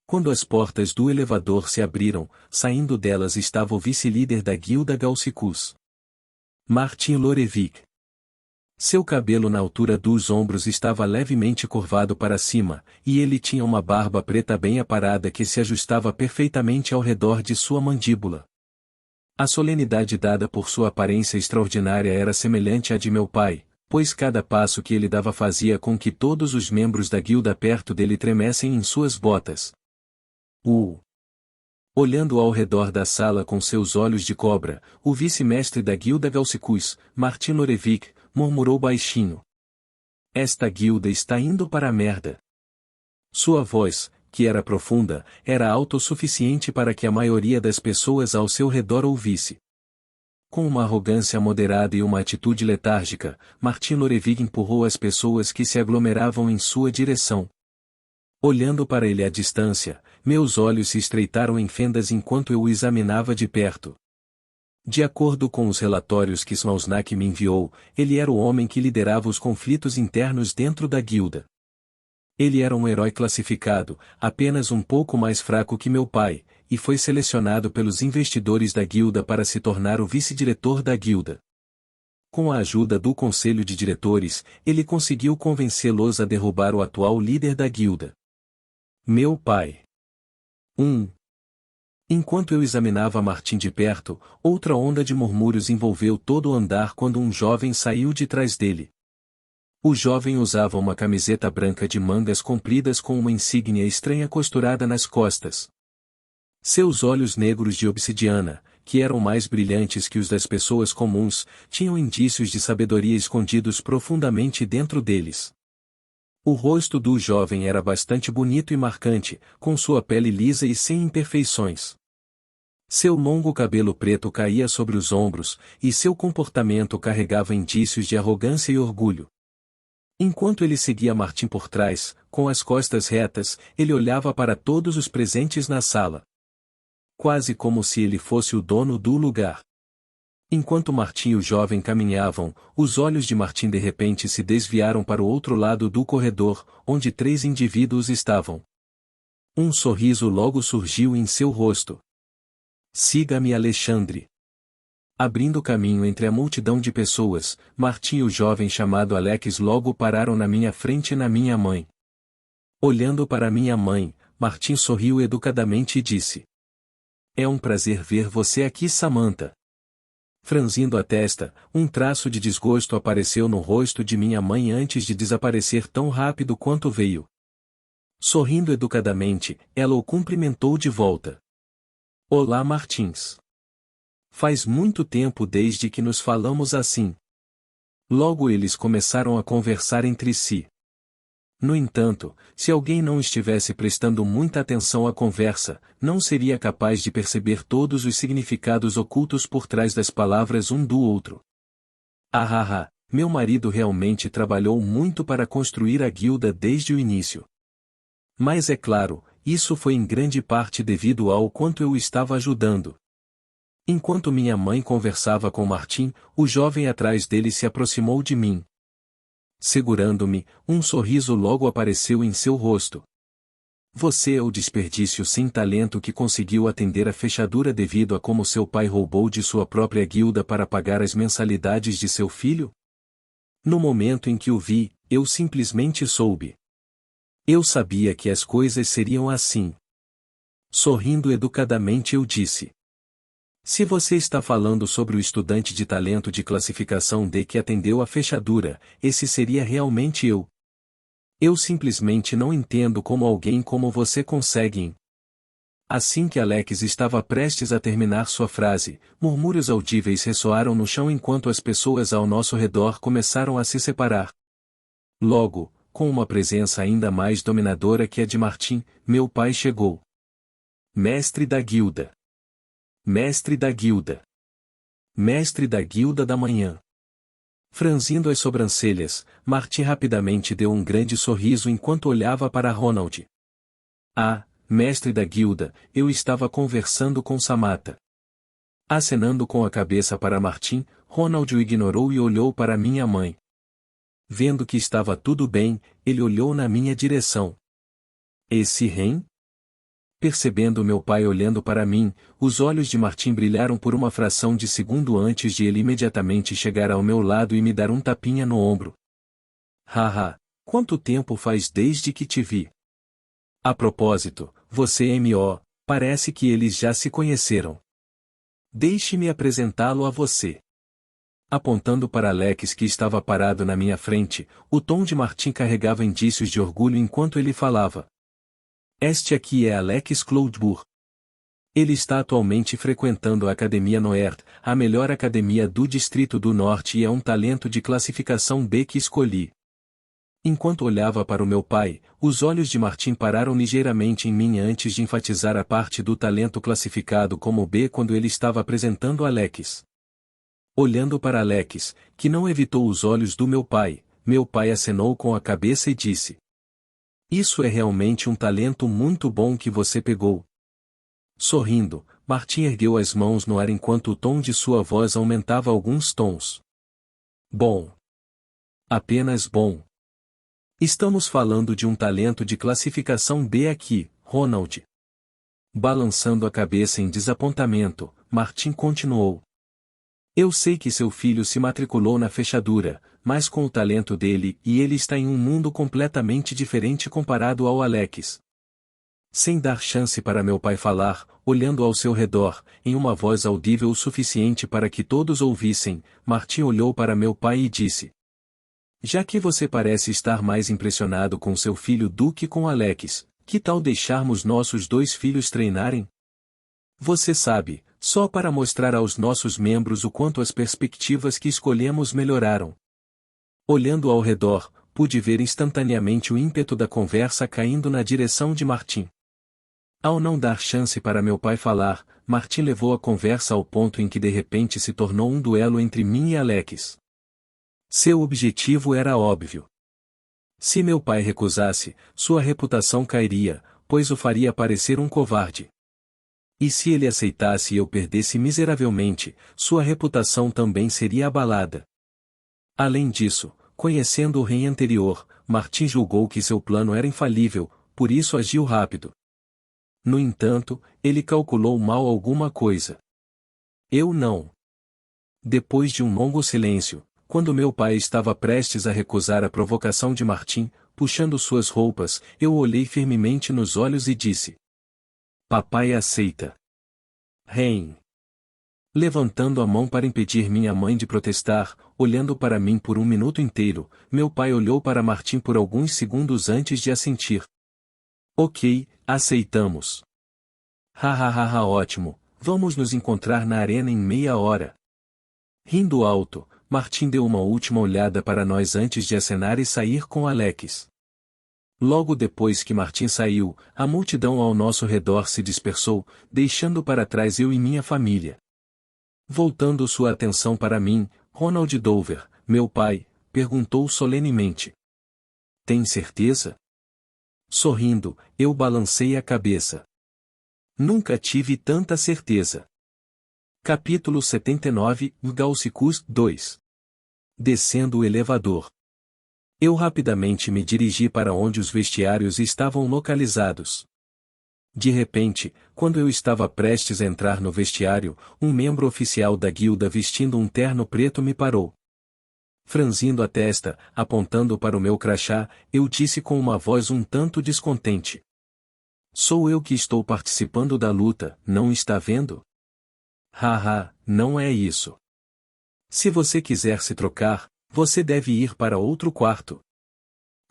Quando as portas do elevador se abriram, saindo delas estava o vice-líder da guilda Galsicus. Martin Lorevic. Seu cabelo na altura dos ombros estava levemente curvado para cima, e ele tinha uma barba preta bem aparada que se ajustava perfeitamente ao redor de sua mandíbula. A solenidade dada por sua aparência extraordinária era semelhante à de meu pai, pois cada passo que ele dava fazia com que todos os membros da guilda perto dele tremessem em suas botas. Olhando ao redor da sala com seus olhos de cobra, o vice-mestre da guilda Galsicus, Martin Lorevic, murmurou baixinho. Esta guilda está indo para a merda. Sua voz, que era profunda, era autossuficiente para que a maioria das pessoas ao seu redor ouvisse. Com uma arrogância moderada e uma atitude letárgica, Martin Lorevic empurrou as pessoas que se aglomeravam em sua direção. Olhando para ele à distância, meus olhos se estreitaram em fendas enquanto eu o examinava de perto. De acordo com os relatórios que Smausnak me enviou, ele era o homem que liderava os conflitos internos dentro da guilda. Ele era um herói classificado, apenas um pouco mais fraco que meu pai, e foi selecionado pelos investidores da guilda para se tornar o vice-diretor da guilda. Com a ajuda do conselho de diretores, ele conseguiu convencê-los a derrubar o atual líder da guilda. Meu pai. Enquanto eu examinava Martin de perto, outra onda de murmúrios envolveu todo o andar quando um jovem saiu de trás dele. O jovem usava uma camiseta branca de mangas compridas com uma insígnia estranha costurada nas costas. Seus olhos negros de obsidiana, que eram mais brilhantes que os das pessoas comuns, tinham indícios de sabedoria escondidos profundamente dentro deles. O rosto do jovem era bastante bonito e marcante, com sua pele lisa e sem imperfeições. Seu longo cabelo preto caía sobre os ombros, e seu comportamento carregava indícios de arrogância e orgulho. Enquanto ele seguia Martin por trás, com as costas retas, ele olhava para todos os presentes na sala. Quase como se ele fosse o dono do lugar. Enquanto Martin e o jovem caminhavam, os olhos de Martin de repente se desviaram para o outro lado do corredor, onde 3 indivíduos estavam. Um sorriso logo surgiu em seu rosto. Siga-me, Alexandre. Abrindo caminho entre a multidão de pessoas, Martin e o jovem chamado Alex logo pararam na minha frente e na minha mãe. Olhando para minha mãe, Martin sorriu educadamente e disse: É um prazer ver você aqui, Samantha. Franzindo a testa, um traço de desgosto apareceu no rosto de minha mãe antes de desaparecer tão rápido quanto veio. Sorrindo educadamente, ela o cumprimentou de volta. Olá, Martins. Faz muito tempo desde que nos falamos assim. Logo eles começaram a conversar entre si. No entanto, se alguém não estivesse prestando muita atenção à conversa, não seria capaz de perceber todos os significados ocultos por trás das palavras um do outro. Meu marido realmente trabalhou muito para construir a guilda desde o início. Mas é claro, isso foi em grande parte devido ao quanto eu o estava ajudando. Enquanto minha mãe conversava com Martin, o jovem atrás dele se aproximou de mim. Segurando-me, um sorriso logo apareceu em seu rosto. Você é o desperdício sem talento que conseguiu atender a fechadura devido a como seu pai roubou de sua própria guilda para pagar as mensalidades de seu filho? No momento em que o vi, eu simplesmente soube. Eu sabia que as coisas seriam assim. Sorrindo educadamente eu disse: se você está falando sobre o estudante de talento de classificação D que atendeu a fechadura, esse seria realmente eu. Eu simplesmente não entendo como alguém como você consegue. Assim que Alex estava prestes a terminar sua frase, murmúrios audíveis ressoaram no chão enquanto as pessoas ao nosso redor começaram a se separar. Logo, com uma presença ainda mais dominadora que a de Martim, meu pai chegou. Mestre da guilda. Mestre da guilda. Mestre da guilda da manhã. Franzindo as sobrancelhas, Martim rapidamente deu um grande sorriso enquanto olhava para Ronald. Ah, mestre da guilda, eu estava conversando com Samantha. Acenando com a cabeça para Martim, Ronald o ignorou e olhou para minha mãe. Vendo que estava tudo bem, ele olhou na minha direção. Esse Ren? Percebendo meu pai olhando para mim, os olhos de Martim brilharam por uma fração de segundo antes de ele imediatamente chegar ao meu lado e me dar um tapinha no ombro. Haha, quanto tempo faz desde que te vi? A propósito, você M.O., parece que eles já se conheceram. Deixe-me apresentá-lo a você. Apontando para Alex que estava parado na minha frente, o tom de Martim carregava indícios de orgulho enquanto ele falava. Este aqui é Alex Cloudbourne. Ele está atualmente frequentando a Academia Noert, a melhor academia do Distrito do Norte e é um talento de classificação B que escolhi. Enquanto olhava para o meu pai, os olhos de Martim pararam ligeiramente em mim antes de enfatizar a parte do talento classificado como B quando ele estava apresentando Alex. Olhando para Alex, que não evitou os olhos do meu pai acenou com a cabeça e disse: isso é realmente um talento muito bom que você pegou. Sorrindo, Martim ergueu as mãos no ar enquanto o tom de sua voz aumentava alguns tons. Bom. Apenas bom. Estamos falando de um talento de classificação B aqui, Ronald. Balançando a cabeça em desapontamento, Martim continuou. Eu sei que seu filho se matriculou na fechadura, mas com o talento dele e ele está em um mundo completamente diferente comparado ao Alex. Sem dar chance para meu pai falar, olhando ao seu redor, em uma voz audível o suficiente para que todos ouvissem, Martim olhou para meu pai e disse: já que você parece estar mais impressionado com seu filho do que com Alex, que tal deixarmos nossos dois filhos treinarem? Você sabe, só para mostrar aos nossos membros o quanto as perspectivas que escolhemos melhoraram. Olhando ao redor, pude ver instantaneamente o ímpeto da conversa caindo na direção de Martim. Ao não dar chance para meu pai falar, Martim levou a conversa ao ponto em que de repente se tornou um duelo entre mim e Alex. Seu objetivo era óbvio. Se meu pai recusasse, sua reputação cairia, pois o faria parecer um covarde. E se ele aceitasse e eu perdesse miseravelmente, sua reputação também seria abalada. Além disso, conhecendo o rei anterior, Martim julgou que seu plano era infalível, por isso agiu rápido. No entanto, ele calculou mal alguma coisa. Eu não. Depois de um longo silêncio, quando meu pai estava prestes a recusar a provocação de Martim, puxando suas roupas, eu o olhei firmemente nos olhos e disse: papai aceita. Rein. Levantando a mão para impedir minha mãe de protestar, olhando para mim por um minuto inteiro, meu pai olhou para Martim por alguns segundos antes de assentir. Ok, aceitamos. Hahaha, ótimo, vamos nos encontrar na arena em meia hora. Rindo alto, Martim deu uma última olhada para nós antes de acenar e sair com Alex. Logo depois que Martim saiu, a multidão ao nosso redor se dispersou, deixando para trás eu e minha família. Voltando sua atenção para mim, Ronald Dover, meu pai, perguntou solenemente: tem certeza? Sorrindo, eu balancei a cabeça. Nunca tive tanta certeza. Capítulo 79, Gaussicus 2. Descendo o elevador. Eu rapidamente me dirigi para onde os vestiários estavam localizados. De repente, quando eu estava prestes a entrar no vestiário, um membro oficial da guilda vestindo um terno preto me parou. Franzindo a testa, apontando para o meu crachá, eu disse com uma voz um tanto descontente: "Sou eu que estou participando da luta, não está vendo? Haha, não é isso. Se você quiser se trocar, você deve ir para outro quarto."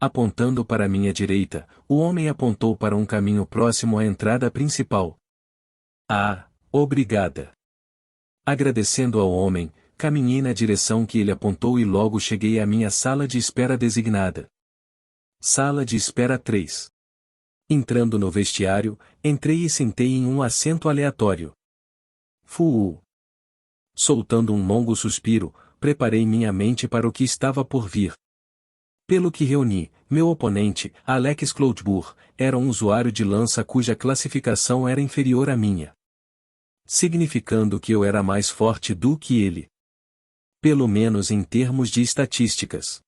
Apontando para minha direita, o homem apontou para um caminho próximo à entrada principal. "Ah, obrigada." Agradecendo ao homem, caminhei na direção que ele apontou e logo cheguei à minha sala de espera designada. Sala de espera 3. Entrando no vestiário, entrei e sentei em um assento aleatório. Fuu. Soltando um longo suspiro, preparei minha mente para o que estava por vir. Pelo que reuni, meu oponente, Alex Cloudbourne, era um usuário de lança cuja classificação era inferior à minha. Significando que eu era mais forte do que ele. Pelo menos em termos de estatísticas.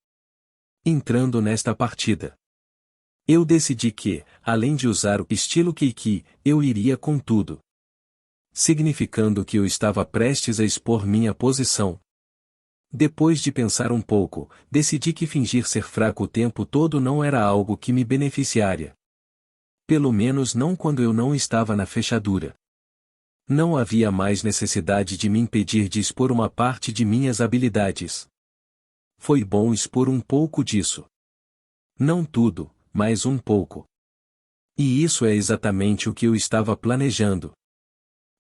Entrando nesta partida, eu decidi que, além de usar o estilo Keiki, eu iria com tudo. Significando que eu estava prestes a expor minha posição. Depois de pensar um pouco, decidi que fingir ser fraco o tempo todo não era algo que me beneficiaria. Pelo menos não quando eu não estava na fechadura. Não havia mais necessidade de me impedir de expor uma parte de minhas habilidades. Foi bom expor um pouco disso. Não tudo, mas um pouco. E isso é exatamente o que eu estava planejando.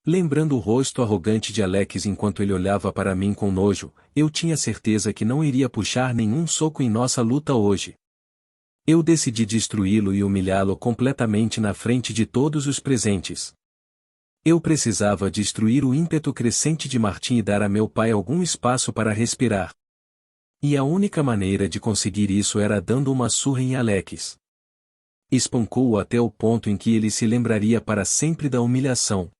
Lembrando o rosto arrogante de Alex enquanto ele olhava para mim com nojo, eu tinha certeza que não iria puxar nenhum soco em nossa luta hoje. Eu decidi destruí-lo e humilhá-lo completamente na frente de todos os presentes. Eu precisava destruir o ímpeto crescente de Martin e dar a meu pai algum espaço para respirar. E a única maneira de conseguir isso era dando uma surra em Alex. Espancou-o até o ponto em que ele se lembraria para sempre da humilhação.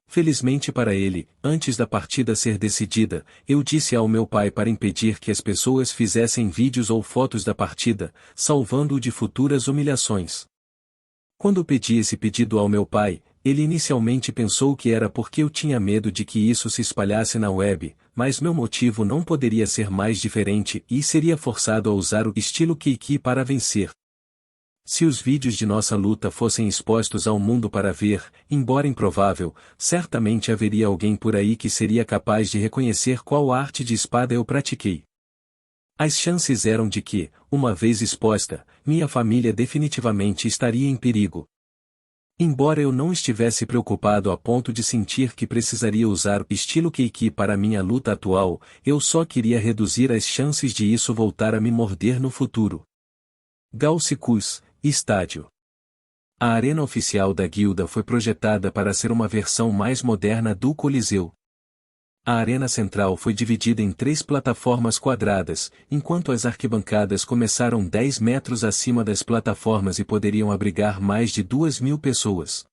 Felizmente para ele, antes da partida ser decidida, eu disse ao meu pai para impedir que as pessoas fizessem vídeos ou fotos da partida, salvando-o de futuras humilhações. Quando pedi esse pedido ao meu pai, ele inicialmente pensou que era porque eu tinha medo de que isso se espalhasse na web, mas meu motivo não poderia ser mais diferente e seria forçado a usar o estilo Keiki para vencer. Se os vídeos de nossa luta fossem expostos ao mundo para ver, embora improvável, certamente haveria alguém por aí que seria capaz de reconhecer qual arte de espada eu pratiquei. As chances eram de que, uma vez exposta, minha família definitivamente estaria em perigo. Embora eu não estivesse preocupado a ponto de sentir que precisaria usar o estilo Keiki para minha luta atual, eu só queria reduzir as chances de isso voltar a me morder no futuro. Gaussicus, estádio. A arena oficial da guilda foi projetada para ser uma versão mais moderna do Coliseu. A arena central foi dividida em 3 plataformas quadradas, enquanto as arquibancadas começaram 10 metros acima das plataformas e poderiam abrigar mais de 2.000 pessoas.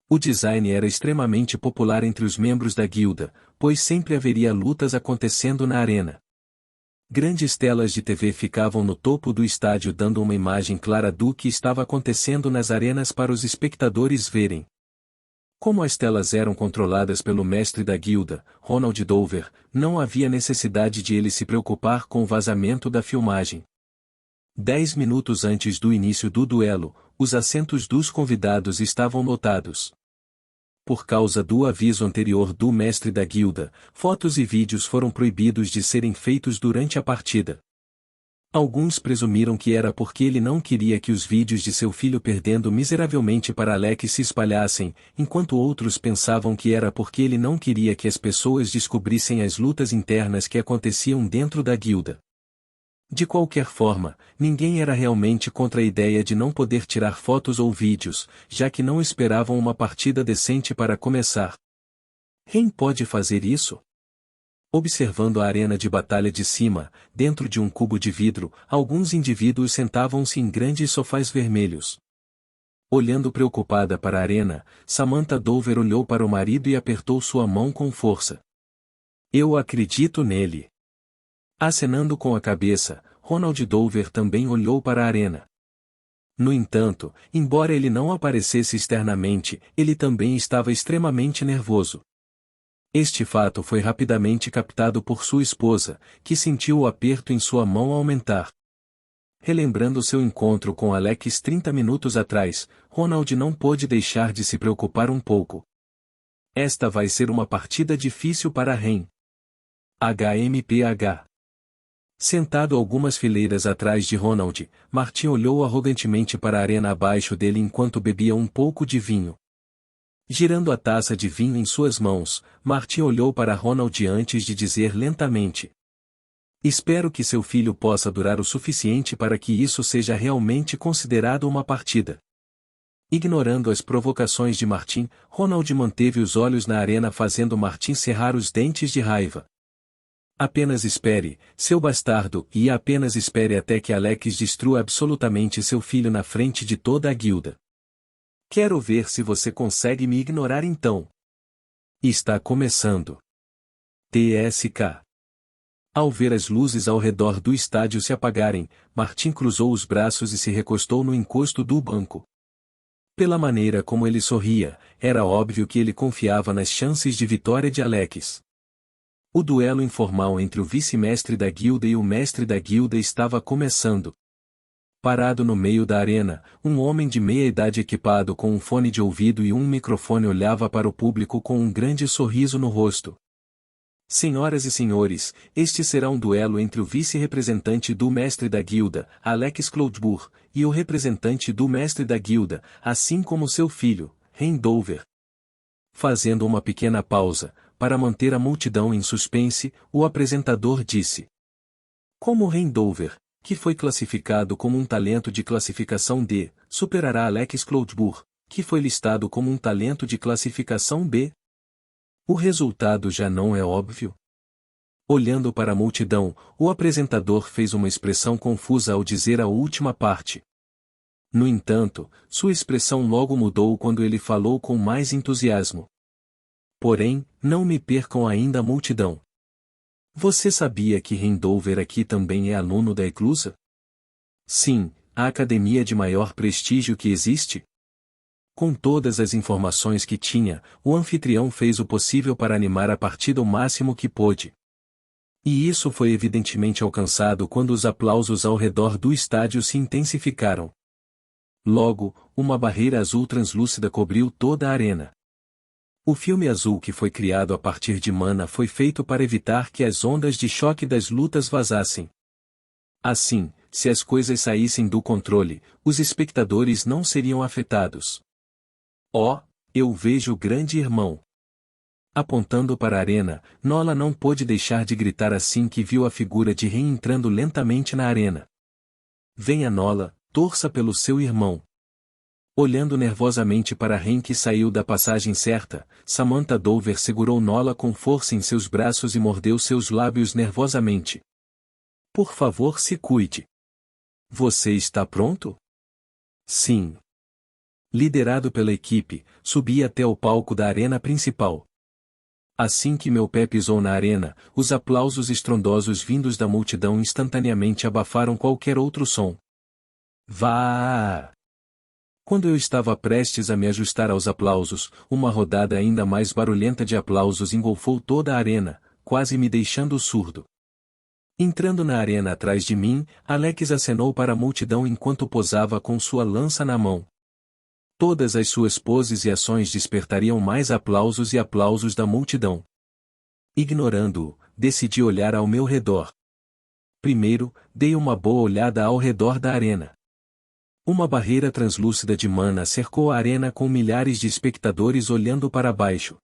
O design era extremamente popular entre os membros da guilda, pois sempre haveria lutas acontecendo na arena. Grandes telas de TV ficavam no topo do estádio dando uma imagem clara do que estava acontecendo nas arenas para os espectadores verem. Como as telas eram controladas pelo mestre da guilda, Ronald Dover, não havia necessidade de ele se preocupar com o vazamento da filmagem. 10 minutos antes do início do duelo, os assentos dos convidados estavam lotados. Por causa do aviso anterior do mestre da guilda, fotos e vídeos foram proibidos de serem feitos durante a partida. Alguns presumiram que era porque ele não queria que os vídeos de seu filho perdendo miseravelmente para Alex se espalhassem, enquanto outros pensavam que era porque ele não queria que as pessoas descobrissem as lutas internas que aconteciam dentro da guilda. De qualquer forma, ninguém era realmente contra a ideia de não poder tirar fotos ou vídeos, já que não esperavam uma partida decente para começar. Quem pode fazer isso? Observando a arena de batalha de cima, dentro de um cubo de vidro, alguns indivíduos sentavam-se em grandes sofás vermelhos. Olhando preocupada para a arena, Samantha Dover olhou para o marido e apertou sua mão com força. "Eu acredito nele." Acenando com a cabeça, Ronald Dover também olhou para a arena. No entanto, embora ele não aparecesse externamente, ele também estava extremamente nervoso. Este fato foi rapidamente captado por sua esposa, que sentiu o aperto em sua mão aumentar. Relembrando seu encontro com Alex 30 minutos atrás, Ronald não pôde deixar de se preocupar um pouco. Esta vai ser uma partida difícil para Ren. HMPH. Sentado algumas fileiras atrás de Ronald, Martin olhou arrogantemente para a arena abaixo dele enquanto bebia um pouco de vinho. Girando a taça de vinho em suas mãos, Martin olhou para Ronald antes de dizer lentamente: "Espero que seu filho possa durar o suficiente para que isso seja realmente considerado uma partida." Ignorando as provocações de Martin, Ronald manteve os olhos na arena fazendo Martin cerrar os dentes de raiva. "Apenas espere, seu bastardo, e apenas espere até que Alex destrua absolutamente seu filho na frente de toda a guilda. Quero ver se você consegue me ignorar então." Está começando. TSK. Ao ver as luzes ao redor do estádio se apagarem, Martin cruzou os braços e se recostou no encosto do banco. Pela maneira como ele sorria, era óbvio que ele confiava nas chances de vitória de Alex. O duelo informal entre o vice-mestre da guilda e o mestre da guilda estava começando. Parado no meio da arena, um homem de meia-idade equipado com um fone de ouvido e um microfone olhava para o público com um grande sorriso no rosto. "Senhoras e senhores, este será um duelo entre o vice-representante do mestre da guilda, Alex Cloudbourne, e o representante do mestre da guilda, assim como seu filho, Ren Dover." Fazendo uma pequena pausa, para manter a multidão em suspense, o apresentador disse: "Como Ren Dover, que foi classificado como um talento de classificação D, superará Alex Cloudbourne, que foi listado como um talento de classificação B? O resultado já não é óbvio?" Olhando para a multidão, o apresentador fez uma expressão confusa ao dizer a última parte. No entanto, sua expressão logo mudou quando ele falou com mais entusiasmo. "Porém, não me percam ainda a multidão. Você sabia que Ren Dover aqui também é aluno da Eclusa? Sim, a academia de maior prestígio que existe?" Com todas as informações que tinha, o anfitrião fez o possível para animar a partida o máximo que pôde. E isso foi evidentemente alcançado quando os aplausos ao redor do estádio se intensificaram. Logo, uma barreira azul translúcida cobriu toda a arena. O filme azul que foi criado a partir de mana foi feito para evitar que as ondas de choque das lutas vazassem. Assim, se as coisas saíssem do controle, os espectadores não seriam afetados. "Oh, eu vejo o grande irmão." Apontando para a arena, Nola não pôde deixar de gritar assim que viu a figura de Ren entrando lentamente na arena. "Venha Nola, torça pelo seu irmão." Olhando nervosamente para Ren que saiu da passagem certa, Samantha Dover segurou Nola com força em seus braços e mordeu seus lábios nervosamente. "Por favor, se cuide. Você está pronto?" "Sim." Liderado pela equipe, subi até o palco da arena principal. Assim que meu pé pisou na arena, os aplausos estrondosos vindos da multidão instantaneamente abafaram qualquer outro som. Vá! Quando eu estava prestes a me ajustar aos aplausos, uma rodada ainda mais barulhenta de aplausos engolfou toda a arena, quase me deixando surdo. Entrando na arena atrás de mim, Alex acenou para a multidão enquanto posava com sua lança na mão. Todas as suas poses e ações despertariam mais aplausos e aplausos da multidão. Ignorando-o, decidi olhar ao meu redor. Primeiro, dei uma boa olhada ao redor da arena. Uma barreira translúcida de mana cercou a arena com milhares de espectadores olhando para baixo.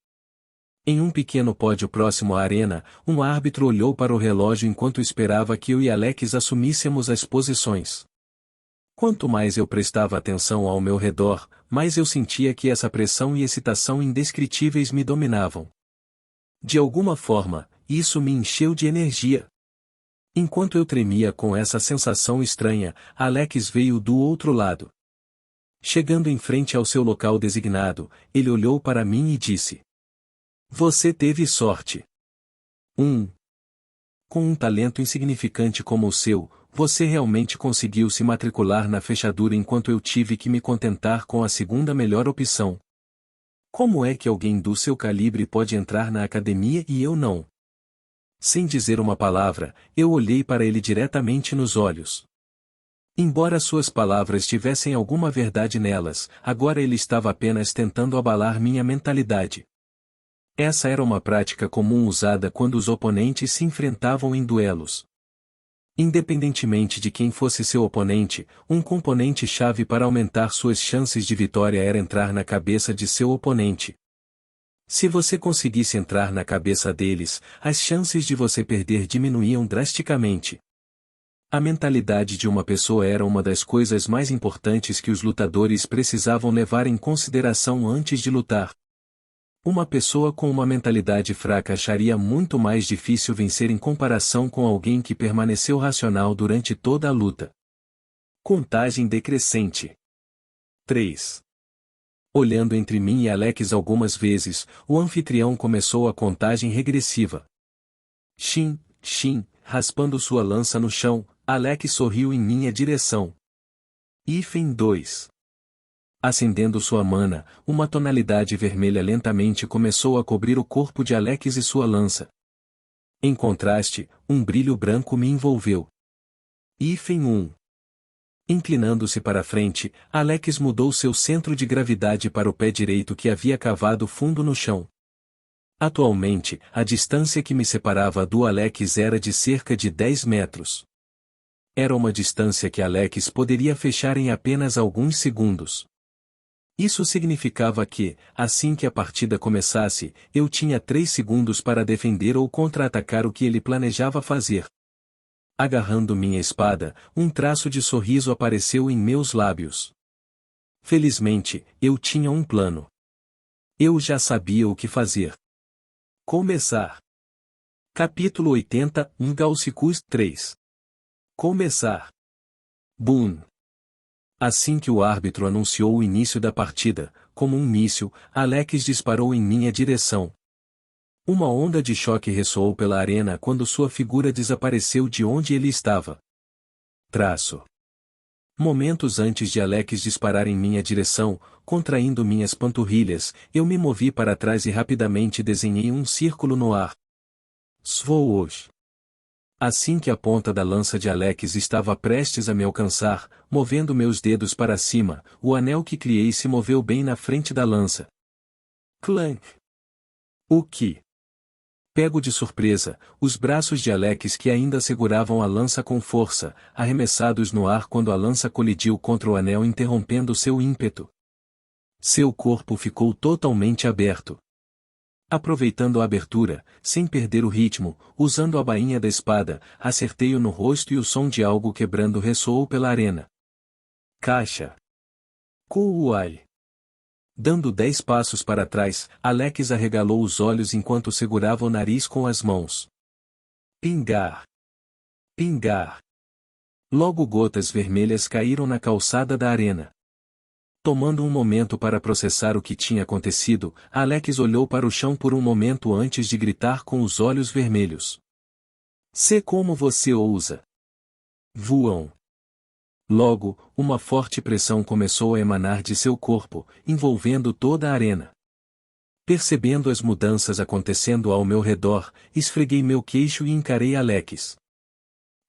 Em um pequeno pódio próximo à arena, um árbitro olhou para o relógio enquanto esperava que eu e Alex assumíssemos as posições. Quanto mais eu prestava atenção ao meu redor, mais eu sentia que essa pressão e excitação indescritíveis me dominavam. De alguma forma, isso me encheu de energia. Enquanto eu tremia com essa sensação estranha, Alex veio do outro lado. Chegando em frente ao seu local designado, ele olhou para mim e disse: "Você teve sorte. Com um talento insignificante como o seu, você realmente conseguiu se matricular na fechadura enquanto eu tive que me contentar com a segunda melhor opção. Como é que alguém do seu calibre pode entrar na academia e eu não? Sem dizer uma palavra, eu olhei para ele diretamente nos olhos. Embora suas palavras tivessem alguma verdade nelas, agora ele estava apenas tentando abalar minha mentalidade. Essa era uma prática comum usada quando os oponentes se enfrentavam em duelos. Independentemente de quem fosse seu oponente, um componente-chave para aumentar suas chances de vitória era entrar na cabeça de seu oponente. Se você conseguisse entrar na cabeça deles, as chances de você perder diminuíam drasticamente. A mentalidade de uma pessoa era uma das coisas mais importantes que os lutadores precisavam levar em consideração antes de lutar. Uma pessoa com uma mentalidade fraca acharia muito mais difícil vencer em comparação com alguém que permaneceu racional durante toda a luta. Contagem decrescente. 3. Olhando entre mim e Alex algumas vezes, o anfitrião começou a contagem regressiva. Shin, shin, raspando sua lança no chão, Alex sorriu em minha direção. Hífen 2. Acendendo sua mana, uma tonalidade vermelha lentamente começou a cobrir o corpo de Alex e sua lança. Em contraste, um brilho branco me envolveu. Hífen 1. Inclinando-se para frente, Alex mudou seu centro de gravidade para o pé direito que havia cavado fundo no chão. Atualmente, a distância que me separava do Alex era de cerca de 10 metros. Era uma distância que Alex poderia fechar em apenas alguns segundos. Isso significava que, assim que a partida começasse, eu tinha 3 segundos para defender ou contra-atacar o que ele planejava fazer. Agarrando minha espada, um traço de sorriso apareceu em meus lábios. Felizmente, eu tinha um plano. Eu já sabia o que fazer. Começar. Capítulo 80, Gaussicus 3. Começar. Boom. Assim que o árbitro anunciou o início da partida, como um míssil, Alex disparou em minha direção. Uma onda de choque ressoou pela arena quando sua figura desapareceu de onde ele estava. Traço. Momentos antes de Alex disparar em minha direção, contraindo minhas panturrilhas, eu me movi para trás e rapidamente desenhei um círculo no ar. Swoosh. Assim que a ponta da lança de Alex estava prestes a me alcançar, movendo meus dedos para cima, o anel que criei se moveu bem na frente da lança. Clank! O que? Pego de surpresa, os braços de Alex que ainda seguravam a lança com força, arremessados no ar quando a lança colidiu contra o anel interrompendo seu ímpeto. Seu corpo ficou totalmente aberto. Aproveitando a abertura, sem perder o ritmo, usando a bainha da espada, acertei-o no rosto e o som de algo quebrando ressoou pela arena. Caixa. Kuuai. Dando 10 passos para trás, Alex arregalou os olhos enquanto segurava o nariz com as mãos. Pingar. Pingar. Logo gotas vermelhas caíram na calçada da arena. Tomando um momento para processar o que tinha acontecido, Alex olhou para o chão por um momento antes de gritar com os olhos vermelhos. "Se como você ousa!" Voam. Logo, uma forte pressão começou a emanar de seu corpo, envolvendo toda a arena. Percebendo as mudanças acontecendo ao meu redor, esfreguei meu queixo e encarei Alex.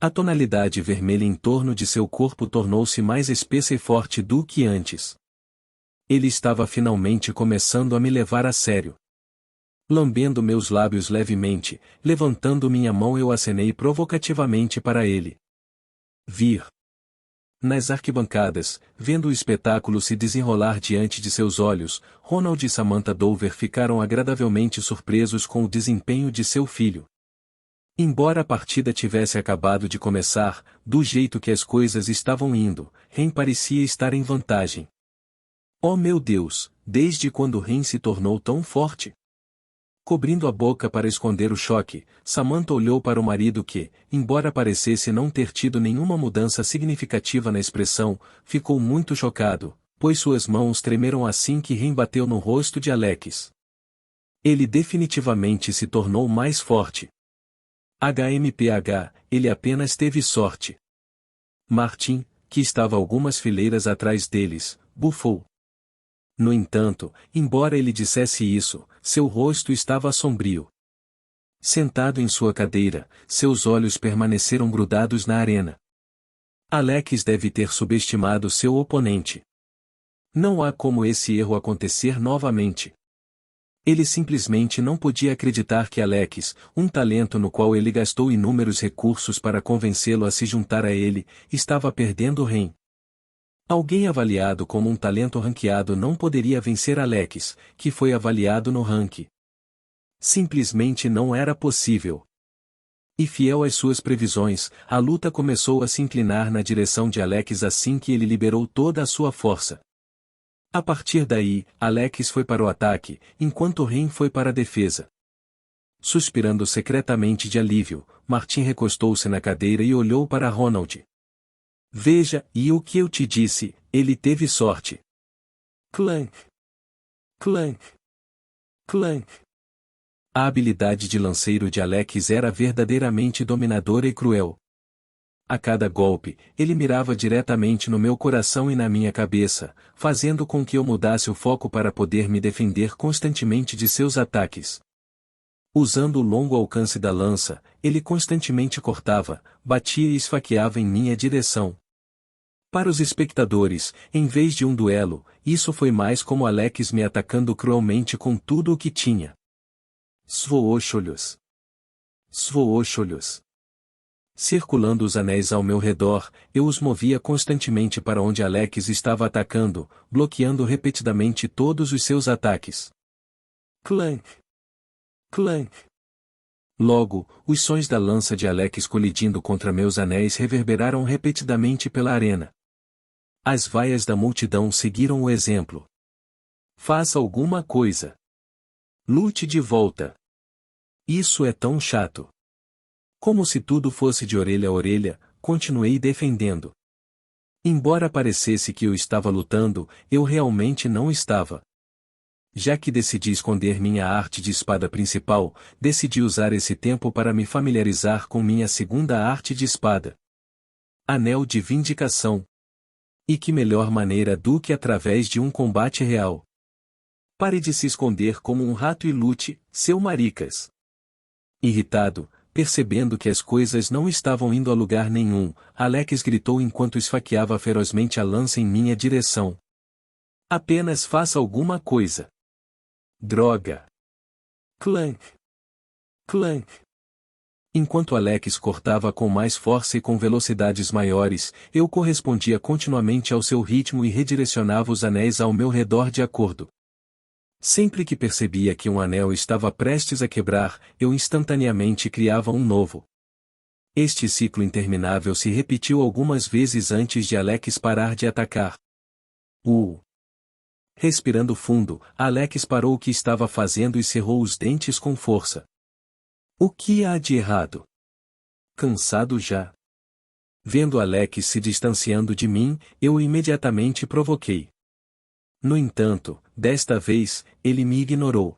A tonalidade vermelha em torno de seu corpo tornou-se mais espessa e forte do que antes. Ele estava finalmente começando a me levar a sério. Lambendo meus lábios levemente, levantando minha mão eu acenei provocativamente para ele. Vir. Nas arquibancadas, vendo o espetáculo se desenrolar diante de seus olhos, Ronald e Samantha Dover ficaram agradavelmente surpresos com o desempenho de seu filho. Embora a partida tivesse acabado de começar, do jeito que as coisas estavam indo, Ren parecia estar em vantagem. Oh meu Deus, desde quando Ren se tornou tão forte? Cobrindo a boca para esconder o choque, Samantha olhou para o marido que, embora parecesse não ter tido nenhuma mudança significativa na expressão, ficou muito chocado, pois suas mãos tremeram assim que Ren bateu no rosto de Alex. Ele definitivamente se tornou mais forte. HMPH, ele apenas teve sorte. Martin, que estava algumas fileiras atrás deles, bufou. No entanto, embora ele dissesse isso, seu rosto estava sombrio. Sentado em sua cadeira, seus olhos permaneceram grudados na arena. Alex deve ter subestimado seu oponente. Não há como esse erro acontecer novamente. Ele simplesmente não podia acreditar que Alex, um talento no qual ele gastou inúmeros recursos para convencê-lo a se juntar a ele, estava perdendo o reino. Alguém avaliado como um talento ranqueado não poderia vencer Alex, que foi avaliado no ranking. Simplesmente não era possível. E fiel às suas previsões, a luta começou a se inclinar na direção de Alex assim que ele liberou toda a sua força. A partir daí, Alex foi para o ataque, enquanto Ren foi para a defesa. Suspirando secretamente de alívio, Martin recostou-se na cadeira e olhou para Ronald. Veja, e o que eu te disse, ele teve sorte. Clank. Clank. Clank. A habilidade de lanceiro de Alex era verdadeiramente dominadora e cruel. A cada golpe, ele mirava diretamente no meu coração e na minha cabeça, fazendo com que eu mudasse o foco para poder me defender constantemente de seus ataques. Usando o longo alcance da lança, ele constantemente cortava, batia e esfaqueava em minha direção. Para os espectadores, em vez de um duelo, isso foi mais como Alex me atacando cruelmente com tudo o que tinha. Svoosholhos. Svoosholhos. Circulando os anéis ao meu redor, eu os movia constantemente para onde Alex estava atacando, bloqueando repetidamente todos os seus ataques. Clank. Clank. Logo, os sons da lança de Alex colidindo contra meus anéis reverberaram repetidamente pela arena. As vaias da multidão seguiram o exemplo. Faça alguma coisa. Lute de volta. Isso é tão chato. Como se tudo fosse de orelha a orelha, continuei defendendo. Embora parecesse que eu estava lutando, eu realmente não estava. Já que decidi esconder minha arte de espada principal, decidi usar esse tempo para me familiarizar com minha segunda arte de espada. Anel de Vindicação. E que melhor maneira do que através de um combate real. Pare de se esconder como um rato e lute, seu maricas. Irritado, percebendo que as coisas não estavam indo a lugar nenhum, Alex gritou enquanto esfaqueava ferozmente a lança em minha direção. Apenas faça alguma coisa. Droga. Clank. Clank. Enquanto Alex cortava com mais força e com velocidades maiores, eu correspondia continuamente ao seu ritmo e redirecionava os anéis ao meu redor de acordo. Sempre que percebia que um anel estava prestes a quebrar, eu instantaneamente criava um novo. Este ciclo interminável se repetiu algumas vezes antes de Alex parar de atacar. Respirando fundo, Alex parou o que estava fazendo e cerrou os dentes com força. O que há de errado? Cansado já. Vendo Alex se distanciando de mim, eu imediatamente provoquei. No entanto, desta vez, ele me ignorou.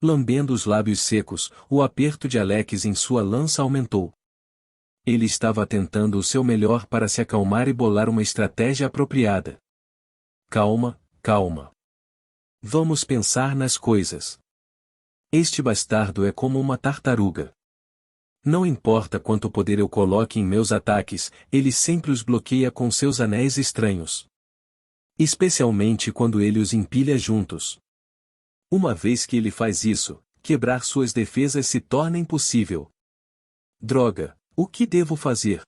Lambendo os lábios secos, o aperto de Alex em sua lança aumentou. Ele estava tentando o seu melhor para se acalmar e bolar uma estratégia apropriada. Calma, calma. Vamos pensar nas coisas. Este bastardo é como uma tartaruga. Não importa quanto poder eu coloque em meus ataques, ele sempre os bloqueia com seus anéis estranhos. Especialmente quando ele os empilha juntos. Uma vez que ele faz isso, quebrar suas defesas se torna impossível. Droga, o que devo fazer?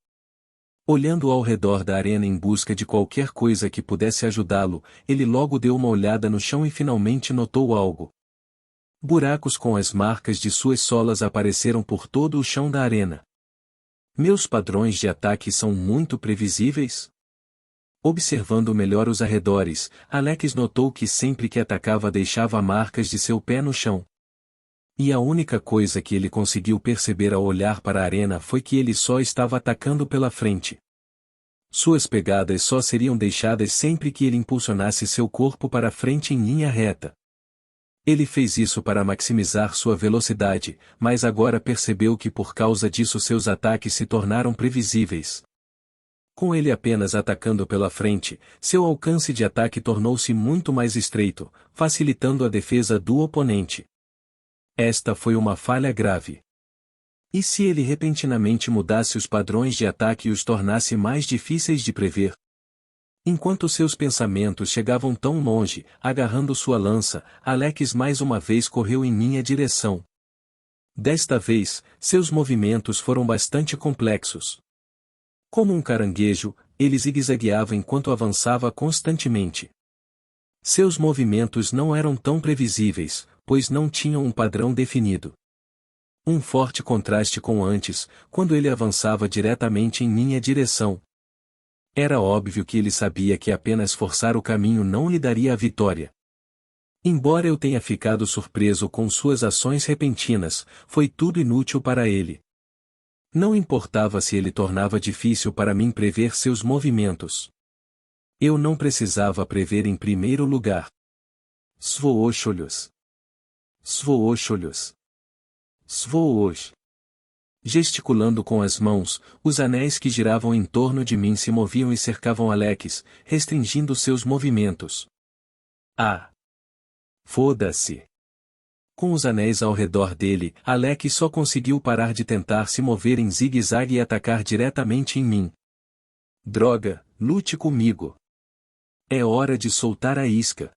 Olhando ao redor da arena em busca de qualquer coisa que pudesse ajudá-lo, ele logo deu uma olhada no chão e finalmente notou algo. Buracos com as marcas de suas solas apareceram por todo o chão da arena. Meus padrões de ataque são muito previsíveis? Observando melhor os arredores, Alex notou que sempre que atacava deixava marcas de seu pé no chão. E a única coisa que ele conseguiu perceber ao olhar para a arena foi que ele só estava atacando pela frente. Suas pegadas só seriam deixadas sempre que ele impulsionasse seu corpo para frente em linha reta. Ele fez isso para maximizar sua velocidade, mas agora percebeu que por causa disso seus ataques se tornaram previsíveis. Com ele apenas atacando pela frente, seu alcance de ataque tornou-se muito mais estreito, facilitando a defesa do oponente. Esta foi uma falha grave. E se ele repentinamente mudasse os padrões de ataque e os tornasse mais difíceis de prever? Enquanto seus pensamentos chegavam tão longe, agarrando sua lança, Alex mais uma vez correu em minha direção. Desta vez, seus movimentos foram bastante complexos. Como um caranguejo, ele zigue-zagueava enquanto avançava constantemente. Seus movimentos não eram tão previsíveis, pois não tinham um padrão definido. Um forte contraste com antes, quando ele avançava diretamente em minha direção. Era óbvio que ele sabia que apenas forçar o caminho não lhe daria a vitória. Embora eu tenha ficado surpreso com suas ações repentinas, foi tudo inútil para ele. Não importava se ele tornava difícil para mim prever seus movimentos. Eu não precisava prever em primeiro lugar. Svooxolhos. Svooxolhos. Svoox. Gesticulando com as mãos, os anéis que giravam em torno de mim se moviam e cercavam Alex, restringindo seus movimentos. Ah! Foda-se! Com os anéis ao redor dele, Alex só conseguiu parar de tentar se mover em zigue-zague e atacar diretamente em mim. Droga, lute comigo! É hora de soltar a isca.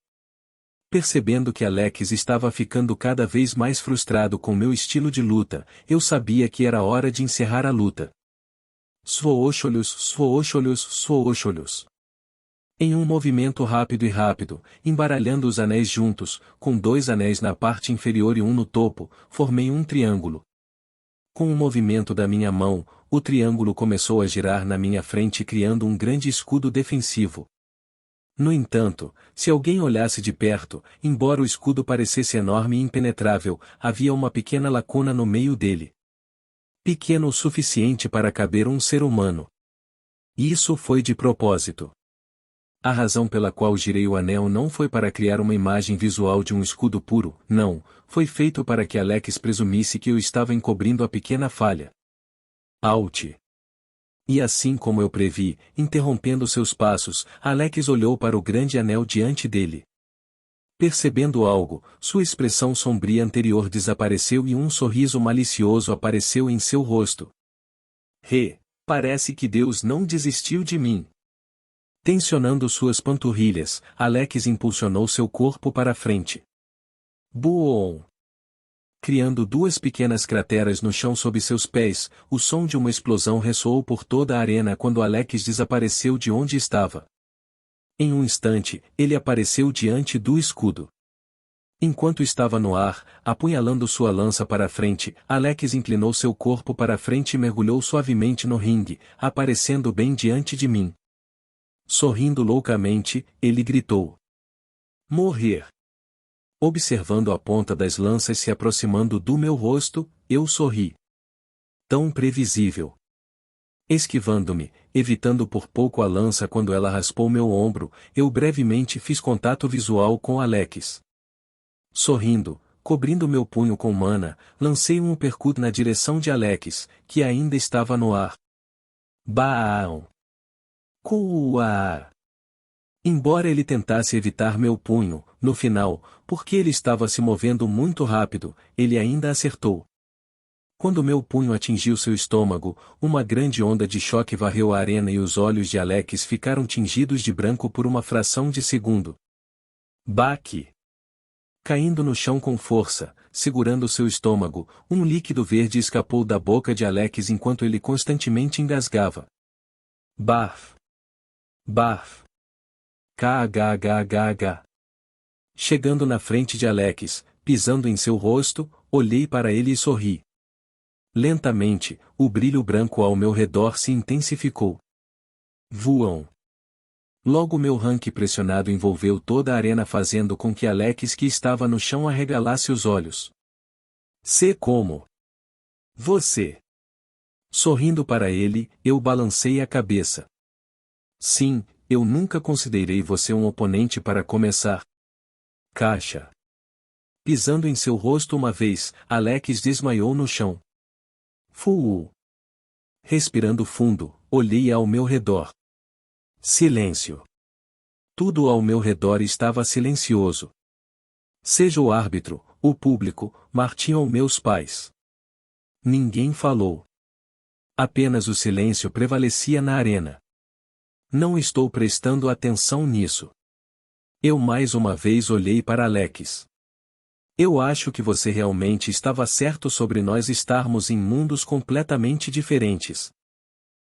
Percebendo que Alex estava ficando cada vez mais frustrado com meu estilo de luta, eu sabia que era hora de encerrar a luta. Svooxolhos, svooxolhos, svooxolhos. Em um movimento rápido, embaralhando os anéis juntos, com 2 anéis na parte inferior e um no topo, formei um triângulo. Com o movimento da minha mão, o triângulo começou a girar na minha frente criando um grande escudo defensivo. No entanto, se alguém olhasse de perto, embora o escudo parecesse enorme e impenetrável, havia uma pequena lacuna no meio dele. Pequeno o suficiente para caber um ser humano. Isso foi de propósito. A razão pela qual girei o anel não foi para criar uma imagem visual de um escudo puro, não, foi feito para que Alex presumisse que eu estava encobrindo a pequena falha. Out! E assim como eu previ, interrompendo seus passos, Alex olhou para o grande anel diante dele. Percebendo algo, sua expressão sombria anterior desapareceu e um sorriso malicioso apareceu em seu rosto. Parece que Deus não desistiu de mim. Tensionando suas panturrilhas, Alex impulsionou seu corpo para a frente. Boom! Criando 2 pequenas crateras no chão sob seus pés, o som de uma explosão ressoou por toda a arena quando Alex desapareceu de onde estava. Em um instante, ele apareceu diante do escudo. Enquanto estava no ar, apunhalando sua lança para a frente, Alex inclinou seu corpo para a frente e mergulhou suavemente no ringue, aparecendo bem diante de mim. Sorrindo loucamente, ele gritou: Morrer! Observando a ponta das lanças se aproximando do meu rosto, eu sorri. Tão previsível. Esquivando-me, evitando por pouco a lança quando ela raspou meu ombro, eu brevemente fiz contato visual com Alex. Sorrindo, cobrindo meu punho com mana, lancei um uppercut na direção de Alex, que ainda estava no ar. Baam! Coar! Embora ele tentasse evitar meu punho, no final, porque ele estava se movendo muito rápido, ele ainda acertou. Quando meu punho atingiu seu estômago, uma grande onda de choque varreu a arena e os olhos de Alex ficaram tingidos de branco por uma fração de segundo. Baque! Caindo no chão com força, segurando seu estômago, um líquido verde escapou da boca de Alex enquanto ele constantemente engasgava. Barf! Barf! KHHHH. Chegando na frente de Alex, pisando em seu rosto, olhei para ele e sorri. Lentamente, o brilho branco ao meu redor se intensificou. Voam! Logo meu rank pressionado envolveu toda a arena fazendo com que Alex que estava no chão arregalasse os olhos. Se como? Você! Sorrindo para ele, eu balancei a cabeça. Sim, eu nunca considerei você um oponente para começar. Caixa. Pisando em seu rosto uma vez, Alex desmaiou no chão. Respirando fundo, olhei ao meu redor. Silêncio. Tudo ao meu redor estava silencioso. Seja o árbitro, o público, Martim ou meus pais. Ninguém falou. Apenas o silêncio prevalecia na arena. Não estou prestando atenção nisso. Eu mais uma vez olhei para Alex. Eu acho que você realmente estava certo sobre nós estarmos em mundos completamente diferentes.